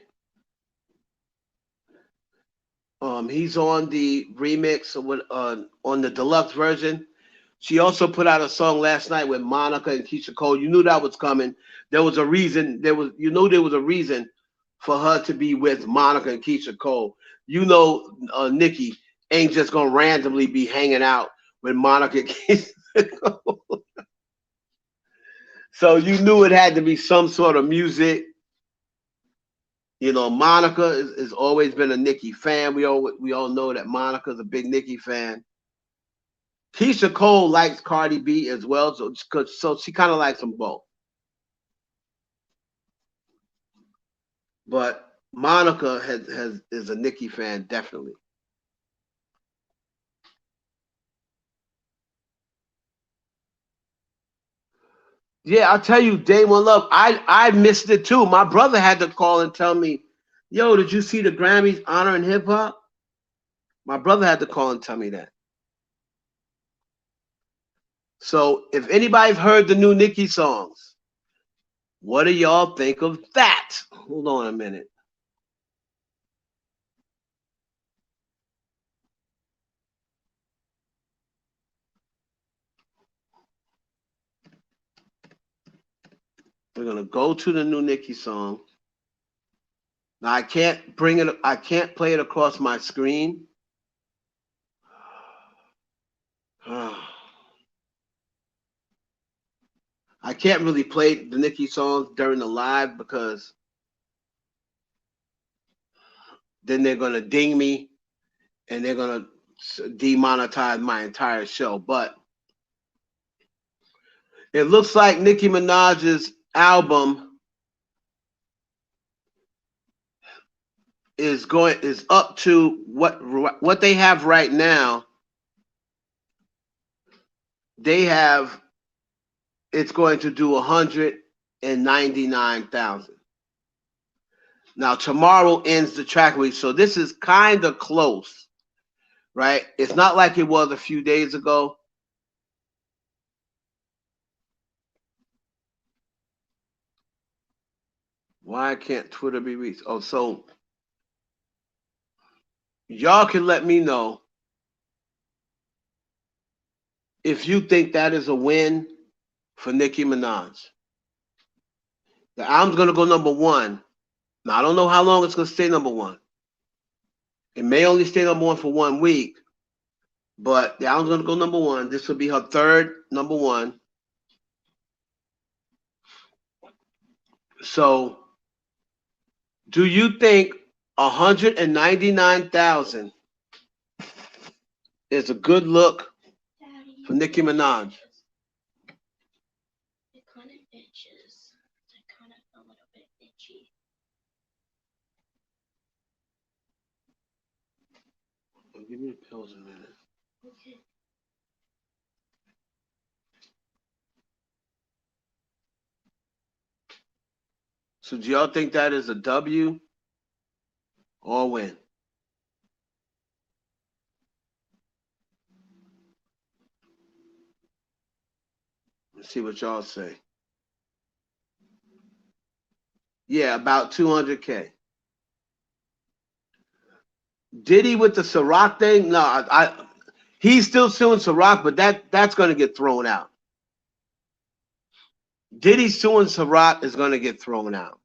He's on the remix or what on the deluxe version. She also put out a song last night with Monica and Keisha Cole. You knew that was coming. There was a reason. There was a reason for her to be with Monica and Keisha Cole. Nicki ain't just gonna randomly be hanging out with Monica and Keisha Cole. So you knew it had to be some sort of music. Monica has always been a Nicki fan. We all know that Monica's a big Nicki fan. Keisha Cole likes Cardi B as well, so she kind of likes them both. But Monica is a Nicki fan, definitely. Yeah, I'll tell you, Day One Love. I missed it too. My brother had to call and tell me, "Yo, did you see the Grammys honoring hip hop?" My brother had to call and tell me that. So if anybody's heard the new Nicki songs, what do y'all think of that? Hold on a minute. We're gonna go to the new Nicki song. Now I can't bring it. I can't play it across my screen. I can't really play the Nicki songs during the live because then they're gonna ding me and they're gonna demonetize my entire show. But it looks like Nicki Minaj's album is up to what they have right now. They have it's going to do 199,000. Now tomorrow ends the track week, so this is kind of close, right? It's not like it was a few days ago. Why can't Twitter be reached? Oh, so y'all can let me know if you think that is a win for Nicki Minaj. The album's gonna go number one. Now I don't know how long it's gonna stay number one. It may only stay number one for 1 week, but the album's gonna go number one. This will be her third number one. So, do you think 199,000 is a good look for Nicki Minaj? It kind of itches. It kind of a little bit itchy. Give me the pills a minute. Okay. So do y'all think that is a W or a win? Let's see what y'all say. Yeah, about 200K. Diddy with the Ciroc thing? No, he's still suing Ciroc, but that's going to get thrown out. Diddy suing Ciroc is going to get thrown out.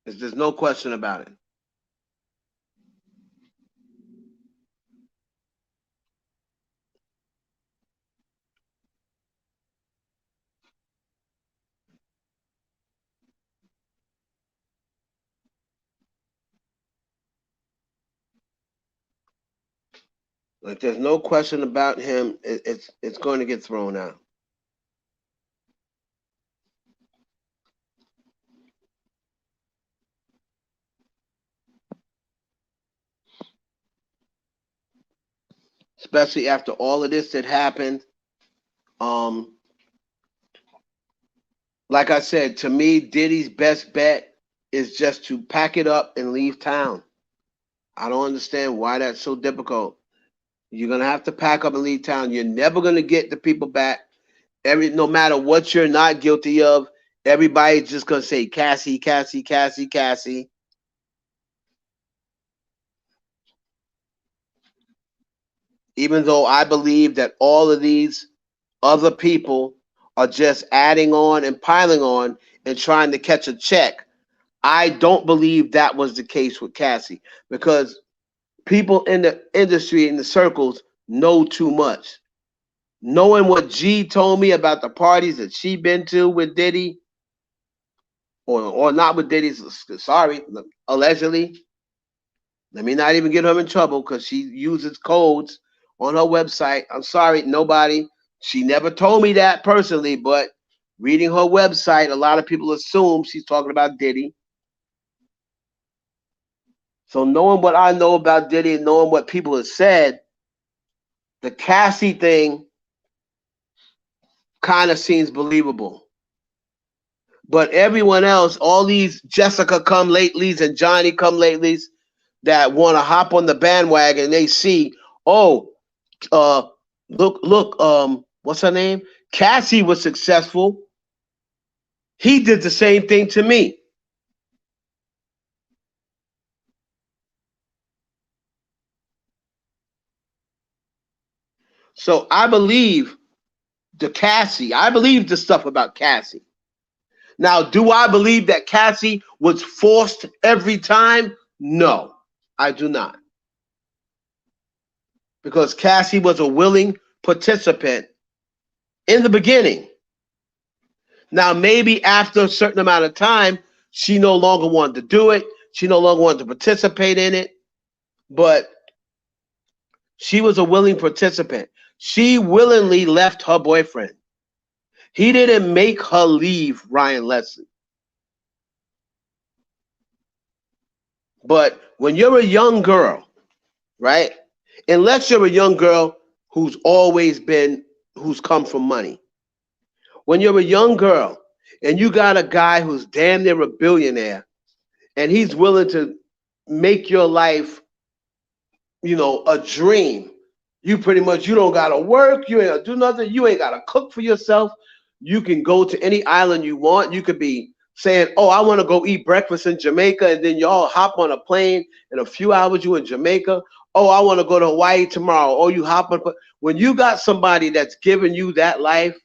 There's no question about it. Like there's no question about him. It's going to get thrown out. Especially after all of this that happened. Like I said, to me, Diddy's best bet is just to pack it up and leave town. I don't understand why that's so difficult. You're gonna have to pack up and leave town. You're never gonna get the people back. No matter what you're not guilty of, everybody's just gonna say Cassie, Cassie, Cassie, Cassie. even though I believe that all of these other people are just adding on and piling on and trying to catch a check. I don't believe that was the case with Cassie because people in the industry, in the circles, know too much. Knowing what G told me about the parties that she been to with Diddy, or not with Diddy, sorry, allegedly. Let me not even get her in trouble because she uses codes on her website. I'm sorry, nobody. She never told me that personally, but reading her website, a lot of people assume she's talking about Diddy. So knowing what I know about Diddy and knowing what people have said, the Cassie thing kind of seems believable. But everyone else, all these Jessica come latelys and Johnny come latelys that want to hop on the bandwagon, they see, oh, uh, look, what's her name? Cassie was successful. He did the same thing to me. So I believe I believe the stuff about Cassie. Now, do I believe that Cassie was forced every time? No, I do not. Because Cassie was a willing participant in the beginning. Now, maybe after a certain amount of time, she no longer wanted to do it. She no longer wanted to participate in it. But she was a willing participant. She willingly left her boyfriend. He didn't make her leave Ryan Leslie. But when you're a young girl, right? Unless you're a young girl who's always been, who's come from money. When you're a young girl and you got a guy who's damn near a billionaire and he's willing to make your life, a dream. You pretty much, you don't gotta work, you ain't gotta do nothing, you ain't gotta cook for yourself. You can go to any island you want. You could be saying, oh, I want to go eat breakfast in Jamaica, and then y'all hop on a plane in a few hours you in Jamaica. Oh, I want to go to Hawaii tomorrow. Oh, you hop on. When you got somebody that's giving you that life,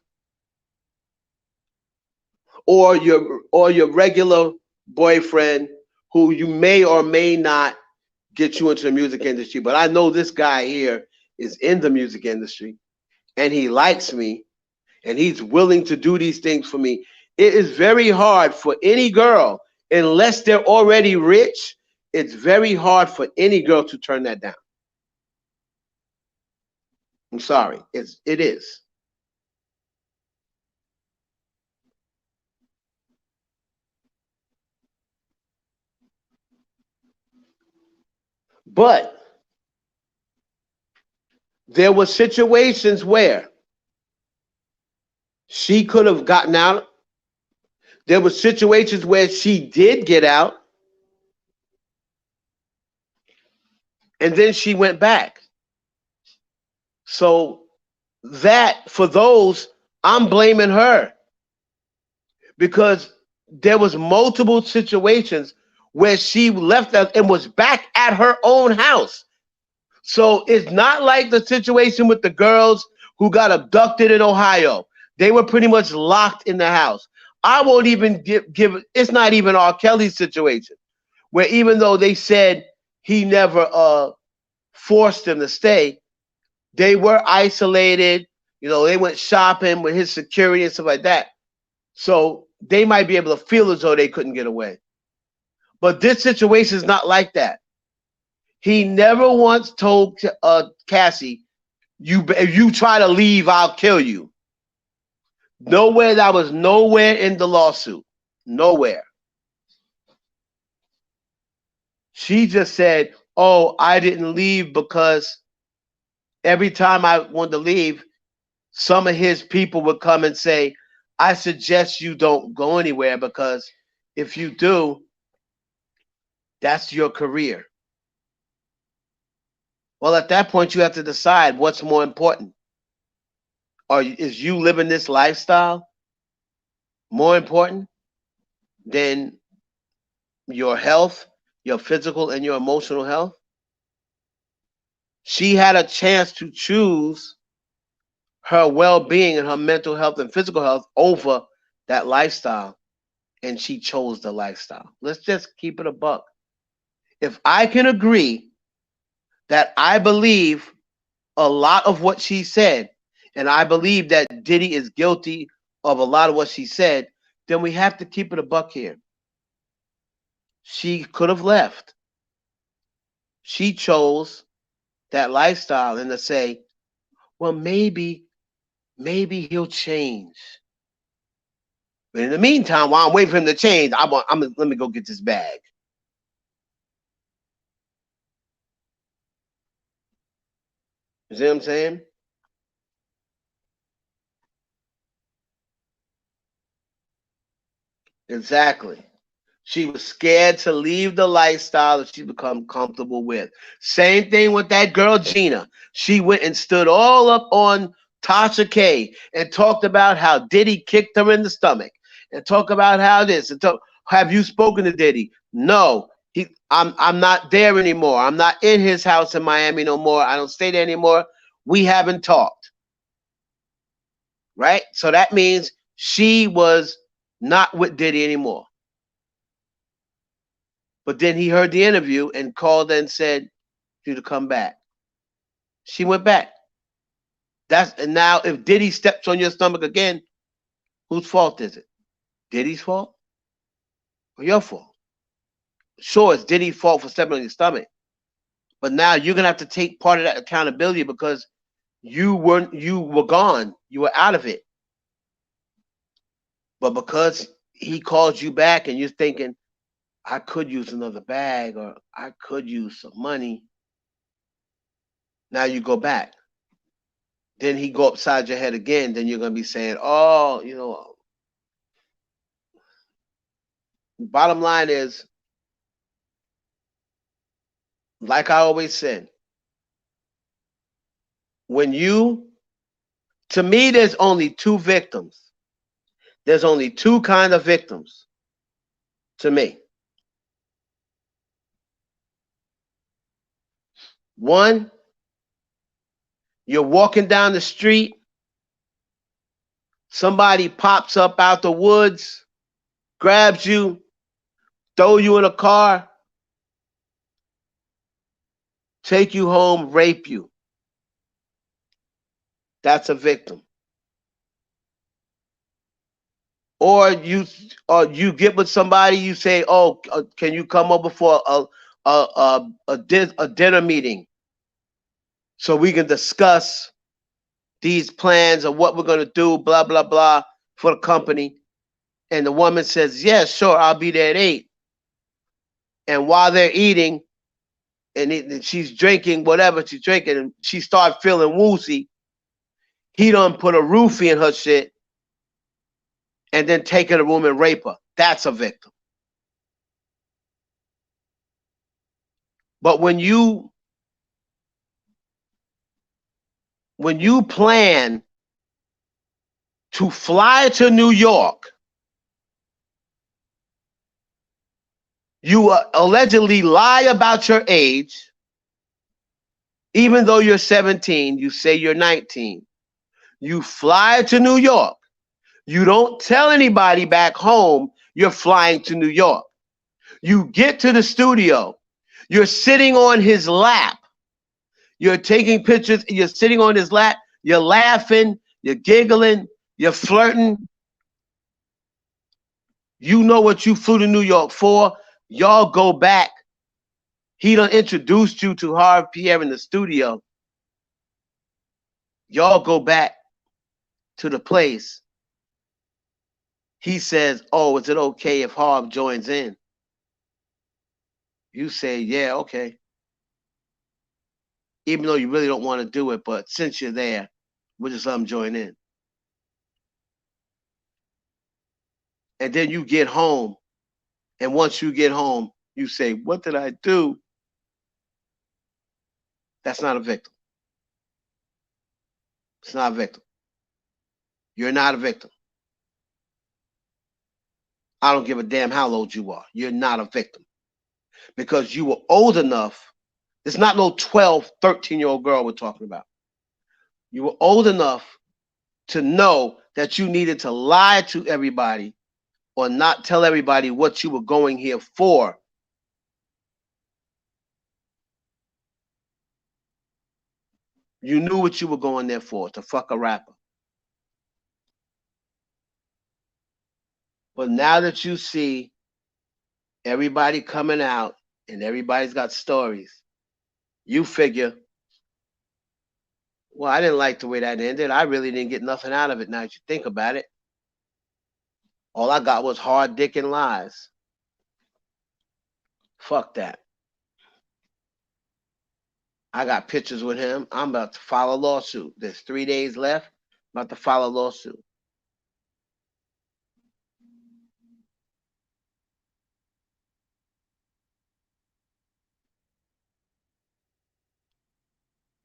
or your regular boyfriend who you may or may not get you into the music industry, but I know this guy here is in the music industry and he likes me and he's willing to do these things for me. It is very hard for any girl, unless they're already rich, it's very hard for any girl to turn that down. I'm sorry. It is. But there were situations where she could have gotten out. There were situations where she did get out and then she went back. So that for those, I'm blaming her because there was multiple situations where she left us and was back at her own house. So it's not like the situation with the girls who got abducted in Ohio. They were pretty much locked in the house. I won't even give it's not even R. Kelly's situation, where even though they said he never forced them to stay, they were isolated. They went shopping with his security and stuff like that. So they might be able to feel as though they couldn't get away. But this situation is not like that. He never once told Cassie, if you try to leave, I'll kill you. Nowhere, that was nowhere in the lawsuit. Nowhere. She just said, oh, I didn't leave because every time I wanted to leave, some of his people would come and say, I suggest you don't go anywhere because if you do, that's your career. Well, at that point, you have to decide what's more important. Is you living this lifestyle more important than your health, your physical and your emotional health? She had a chance to choose her well-being and her mental health and physical health over that lifestyle, and she chose the lifestyle. Let's just keep it a buck. If I can agree that I believe a lot of what she said, and I believe that Diddy is guilty of a lot of what she said, then we have to keep it a buck here. She could have left. She chose that lifestyle and to say, well, maybe he'll change. But in the meantime, while I'm waiting for him to change, let me go get this bag. You see what I'm saying? Exactly. She was scared to leave the lifestyle that she become comfortable with. Same thing with that girl Gina. She went and stood all up on Tasha K and talked about how Diddy kicked her in the stomach, and talk about how this and talk. Have you spoken to Diddy? No. I'm not there anymore. I'm not in his house in Miami no more. I don't stay there anymore. We haven't talked. Right? So that means she was not with Diddy anymore. But then he heard the interview and called and said you to come back. She went back. And now if Diddy steps on your stomach again, whose fault is it? Diddy's fault or your fault? Sure, it's Diddy's fault for stepping on your stomach, but now you're gonna have to take part of that accountability because you were gone, you were out of it. But because he called you back and you're thinking, I could use another bag or I could use some money. Now you go back. Then he go upside your head again. Then you're gonna be saying, "Oh, Bottom line is, like I always said, to me, there's only two victims. There's only two kind of victims to me. One, you're walking down the street, somebody pops up out the woods, grabs you, throw you in a car, take you home, rape you. That's a victim. Or you get with somebody, you say, "Oh, can you come over for a dinner meeting so we can discuss these plans of what we're going to do, blah, blah, blah, for the company." And the woman says, "Yes, sure, I'll be there at 8. And while they're eating and she's drinking whatever she's drinking, and she starts feeling woozy, he done put a roofie in her shit and then take her to the room and rape her. That's a victim. But when you plan to fly to New York, you allegedly lie about your age, even though you're 17, you say you're 19. You fly to New York. You don't tell anybody back home you're flying to New York. You get to the studio. You're sitting on his lap. You're taking pictures. You're sitting on his lap. You're laughing. You're giggling. You're flirting. You know what you flew to New York for. Y'all go back. He done introduced you to Harvey Pierre in the studio. Y'all go back to the place. He says, "Oh, is it okay if Harv joins in?" You say, "Yeah, okay." Even though you really don't want to do it, but since you're there, we'll just let him join in. And then you get home. And once you get home, you say, "What did I do?" That's not a victim. It's not a victim. You're not a victim. I don't give a damn how old you are. You're not a victim. Because you were old enough It's not no 12, 13-year-old girl we're talking about. You were old enough to know that you needed to lie to everybody or not tell everybody what you were going here for. You knew what you were going there for, to fuck a rapper. But now that you see everybody coming out and everybody's got stories, you figure, well, I didn't like the way that ended. I really didn't get nothing out of it now that you think about it. All I got was hard dick and lies. Fuck that. I got pictures with him. I'm about to file a lawsuit. There's 3 days left. I'm about to file a lawsuit.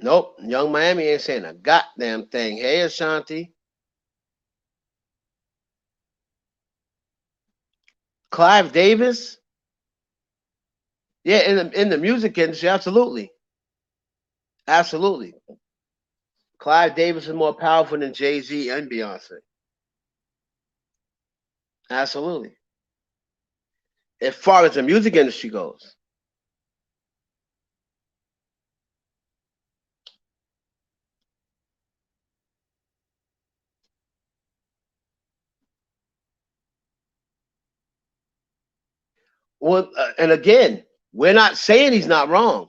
Nope. Young Miami ain't saying a goddamn thing. Hey, Ashanti. Clive Davis? Yeah, in the music industry, absolutely. Absolutely. Clive Davis is more powerful than Jay-Z and Beyonce. Absolutely. As far as the music industry goes. Well, and again, we're not saying he's not wrong.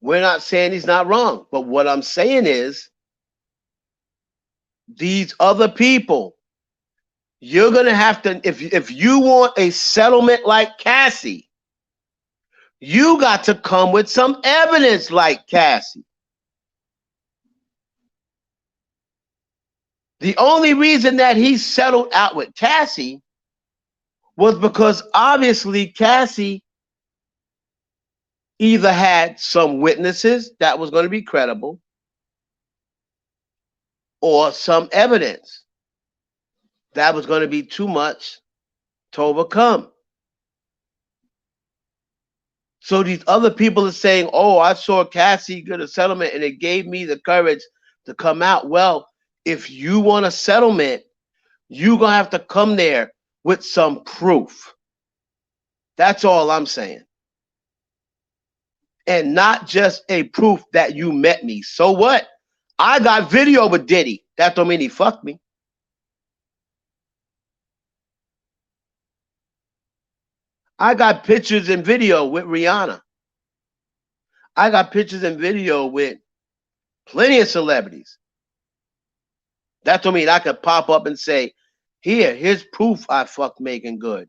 We're not saying he's not wrong. But what I'm saying is, these other people, you're gonna have to, if you want a settlement like Cassie, you got to come with some evidence like Cassie. The only reason that he settled out with Cassie was because obviously Cassie either had some witnesses that was going to be credible or some evidence that was going to be too much to overcome. So these other people are saying, oh, I saw Cassie get a settlement and it gave me the courage to come out. Well, if you want a settlement, you're going to have to come there with some proof. That's all I'm saying. And not just a proof that you met me. So what? I got video with Diddy. That don't mean he fucked me. I got pictures and video with Rihanna. I got pictures and video with plenty of celebrities. That don't mean I could pop up and say, here's proof I fucked Megan Good.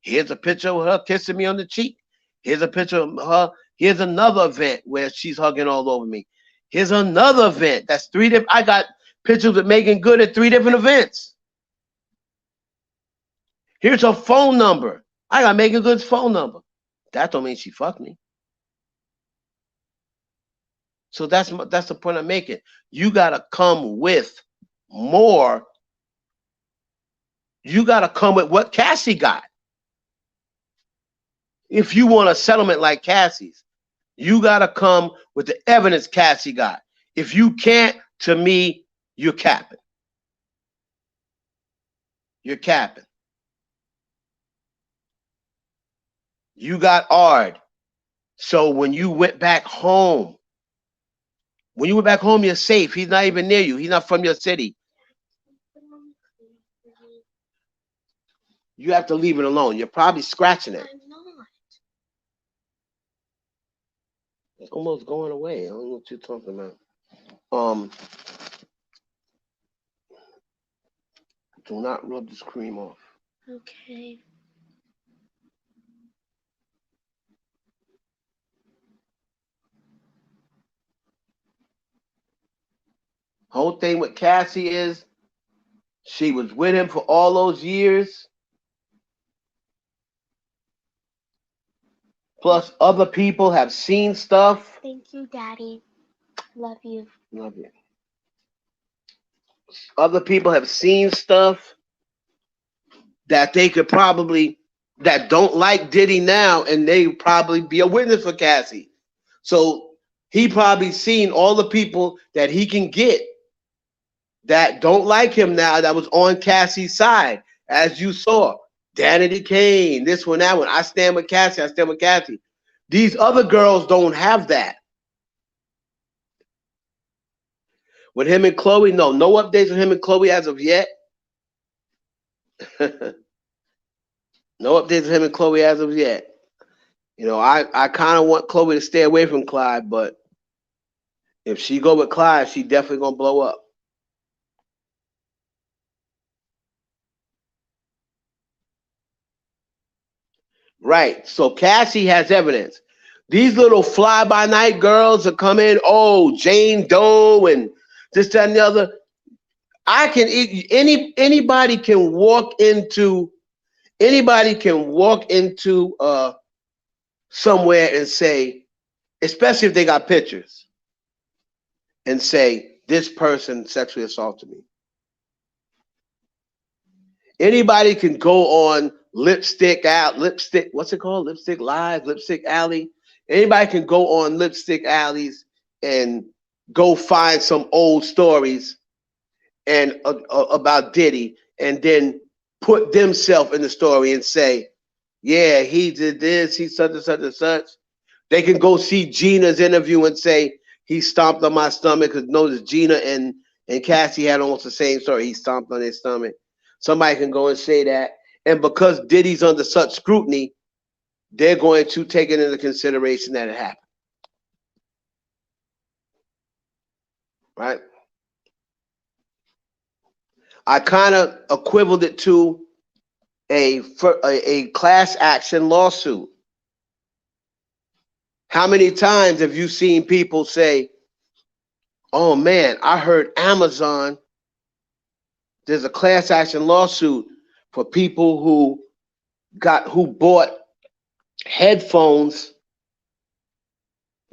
Here's a picture of her kissing me on the cheek. Here's a picture of her. Here's another event where she's hugging all over me. Here's another event. That's 3 different. I got pictures with Megan Good at 3 different events. Here's her phone number. I got Megan Good's phone number. That don't mean she fucked me. So that's the point I'm making. You gotta come with more. You gotta come with what Cassie got. If you want a settlement like Cassie's, you gotta come with the evidence Cassie got. If you can't, to me, you're capping. You're capping. You got Ard. So when you went back home, you're safe. He's not even near you. He's not from your city. You have to leave it alone. You're probably scratching it. I'm not. It's almost going away. I don't know what you're talking about. Do not rub this cream off. Okay. Whole thing with Cassie is she was with him for all those years. Plus, other people have seen stuff. Thank you, Daddy. Love you. Love you. Other people have seen stuff that they could probably, that don't like Diddy now, and they probably be a witness for Cassie. So he probably seen all the people that he can get that don't like him now that was on Cassie's side, as you saw. Danity Kane, this one, that one. I stand with Cassie. I stand with Cassie. These other girls don't have that. With him and Chloe, no updates with him and Chloe as of yet. No updates with him and Chloe as of yet. I kind of want Chloe to stay away from Clyde, but if she go with Clyde, she definitely gonna blow up. Right. So Cassie has evidence. These little fly by night girls that come in, oh, Jane Doe and this, that, and the other. Anybody can walk into somewhere and say, especially if they got pictures, and say, this person sexually assaulted me. Anybody can go on what's it called? Lipstick Live, Lipstick Alley. Anybody can go on Lipstick Alleys and go find some old stories and about Diddy, and then put themselves in the story and say, yeah, he did this, he such and such and such. They can go see Gina's interview and say, he stomped on my stomach, because notice Gina and Cassie had almost the same story. He stomped on their stomach. Somebody can go and say that. And because Diddy's under such scrutiny, they're going to take it into consideration that it happened. Right? I kind of equivalent it to a class action lawsuit. How many times have you seen people say, oh man, I heard Amazon, there's a class action lawsuit for people who bought headphones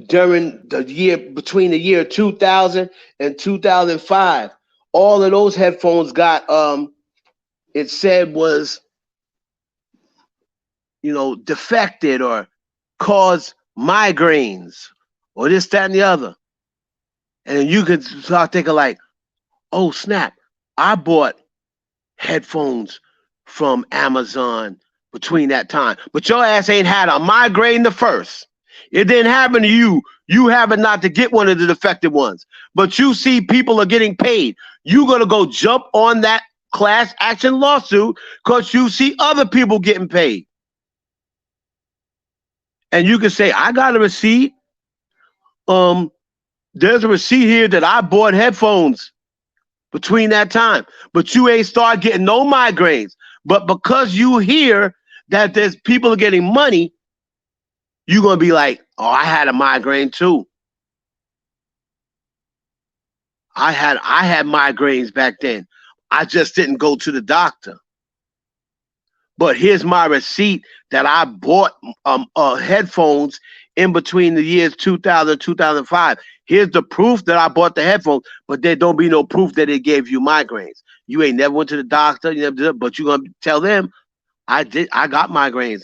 during the year between the year 2000 and 2005. All of those headphones got it said was defected or caused migraines or this, that, and the other. And then you could start thinking like, oh snap, I bought headphones from Amazon between that time. But your ass ain't had a migraine the first. It didn't happen to you. You happen not to get one of the defective ones. But you see people are getting paid. You're going to go jump on that class action lawsuit because you see other people getting paid. And you can say, I got a receipt. There's a receipt here that I bought headphones between that time. But you ain't start getting no migraines. But because you hear that there's people are getting money, you're going to be like, oh, I had a migraine too. I had migraines back then. I just didn't go to the doctor. But here's my receipt that I bought headphones in between the years 2000 and 2005. Here's the proof that I bought the headphones, but there don't be no proof that it gave you migraines. You ain't never went to the doctor, but you're going to tell them, I got migraines.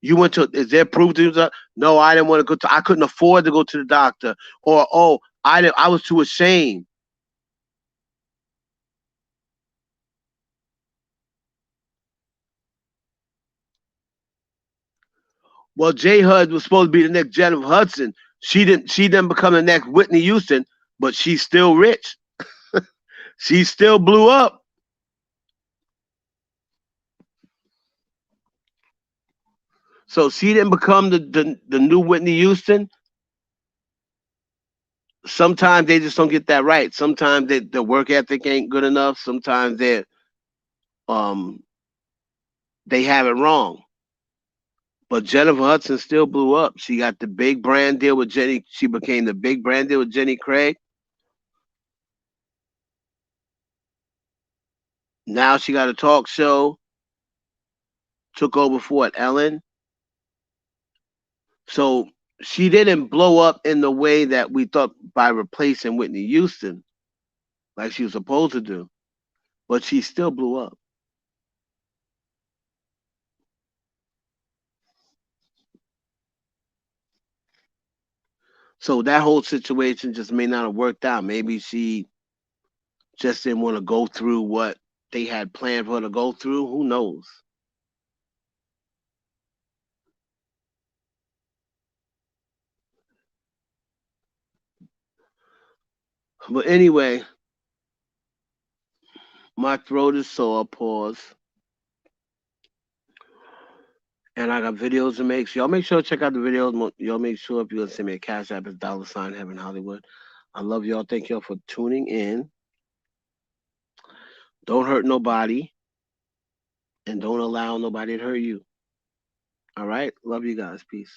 You went to, is there proof to that? No, I didn't want to go to, I couldn't afford to go to the doctor. Or, oh, I was too ashamed. Well, J Hud was supposed to be the next Jennifer Hudson. She didn't become the next Whitney Houston, but she's still rich. She still blew up. So she didn't become the new Whitney Houston. Sometimes they just don't get that right. Sometimes the work ethic ain't good enough. Sometimes um they have it wrong. But Jennifer Hudson still blew up. She got the big brand deal with Jenny. She became the big brand deal with Jenny Craig. Now she got a talk show. Took over for what, Ellen? So she didn't blow up in the way that we thought by replacing Whitney Houston, like she was supposed to do. But she still blew up. So that whole situation just may not have worked out. Maybe she just didn't want to go through what they had planned for her to go through. Who knows? But anyway, my throat is sore. Pause. And I got videos to make. So y'all make sure to check out the videos. Y'all make sure if you're gonna send me a cash app, it's $ Heaven Hollywood. I love y'all. Thank y'all for tuning in. Don't hurt nobody, and don't allow nobody to hurt you. All right. Love you guys. Peace.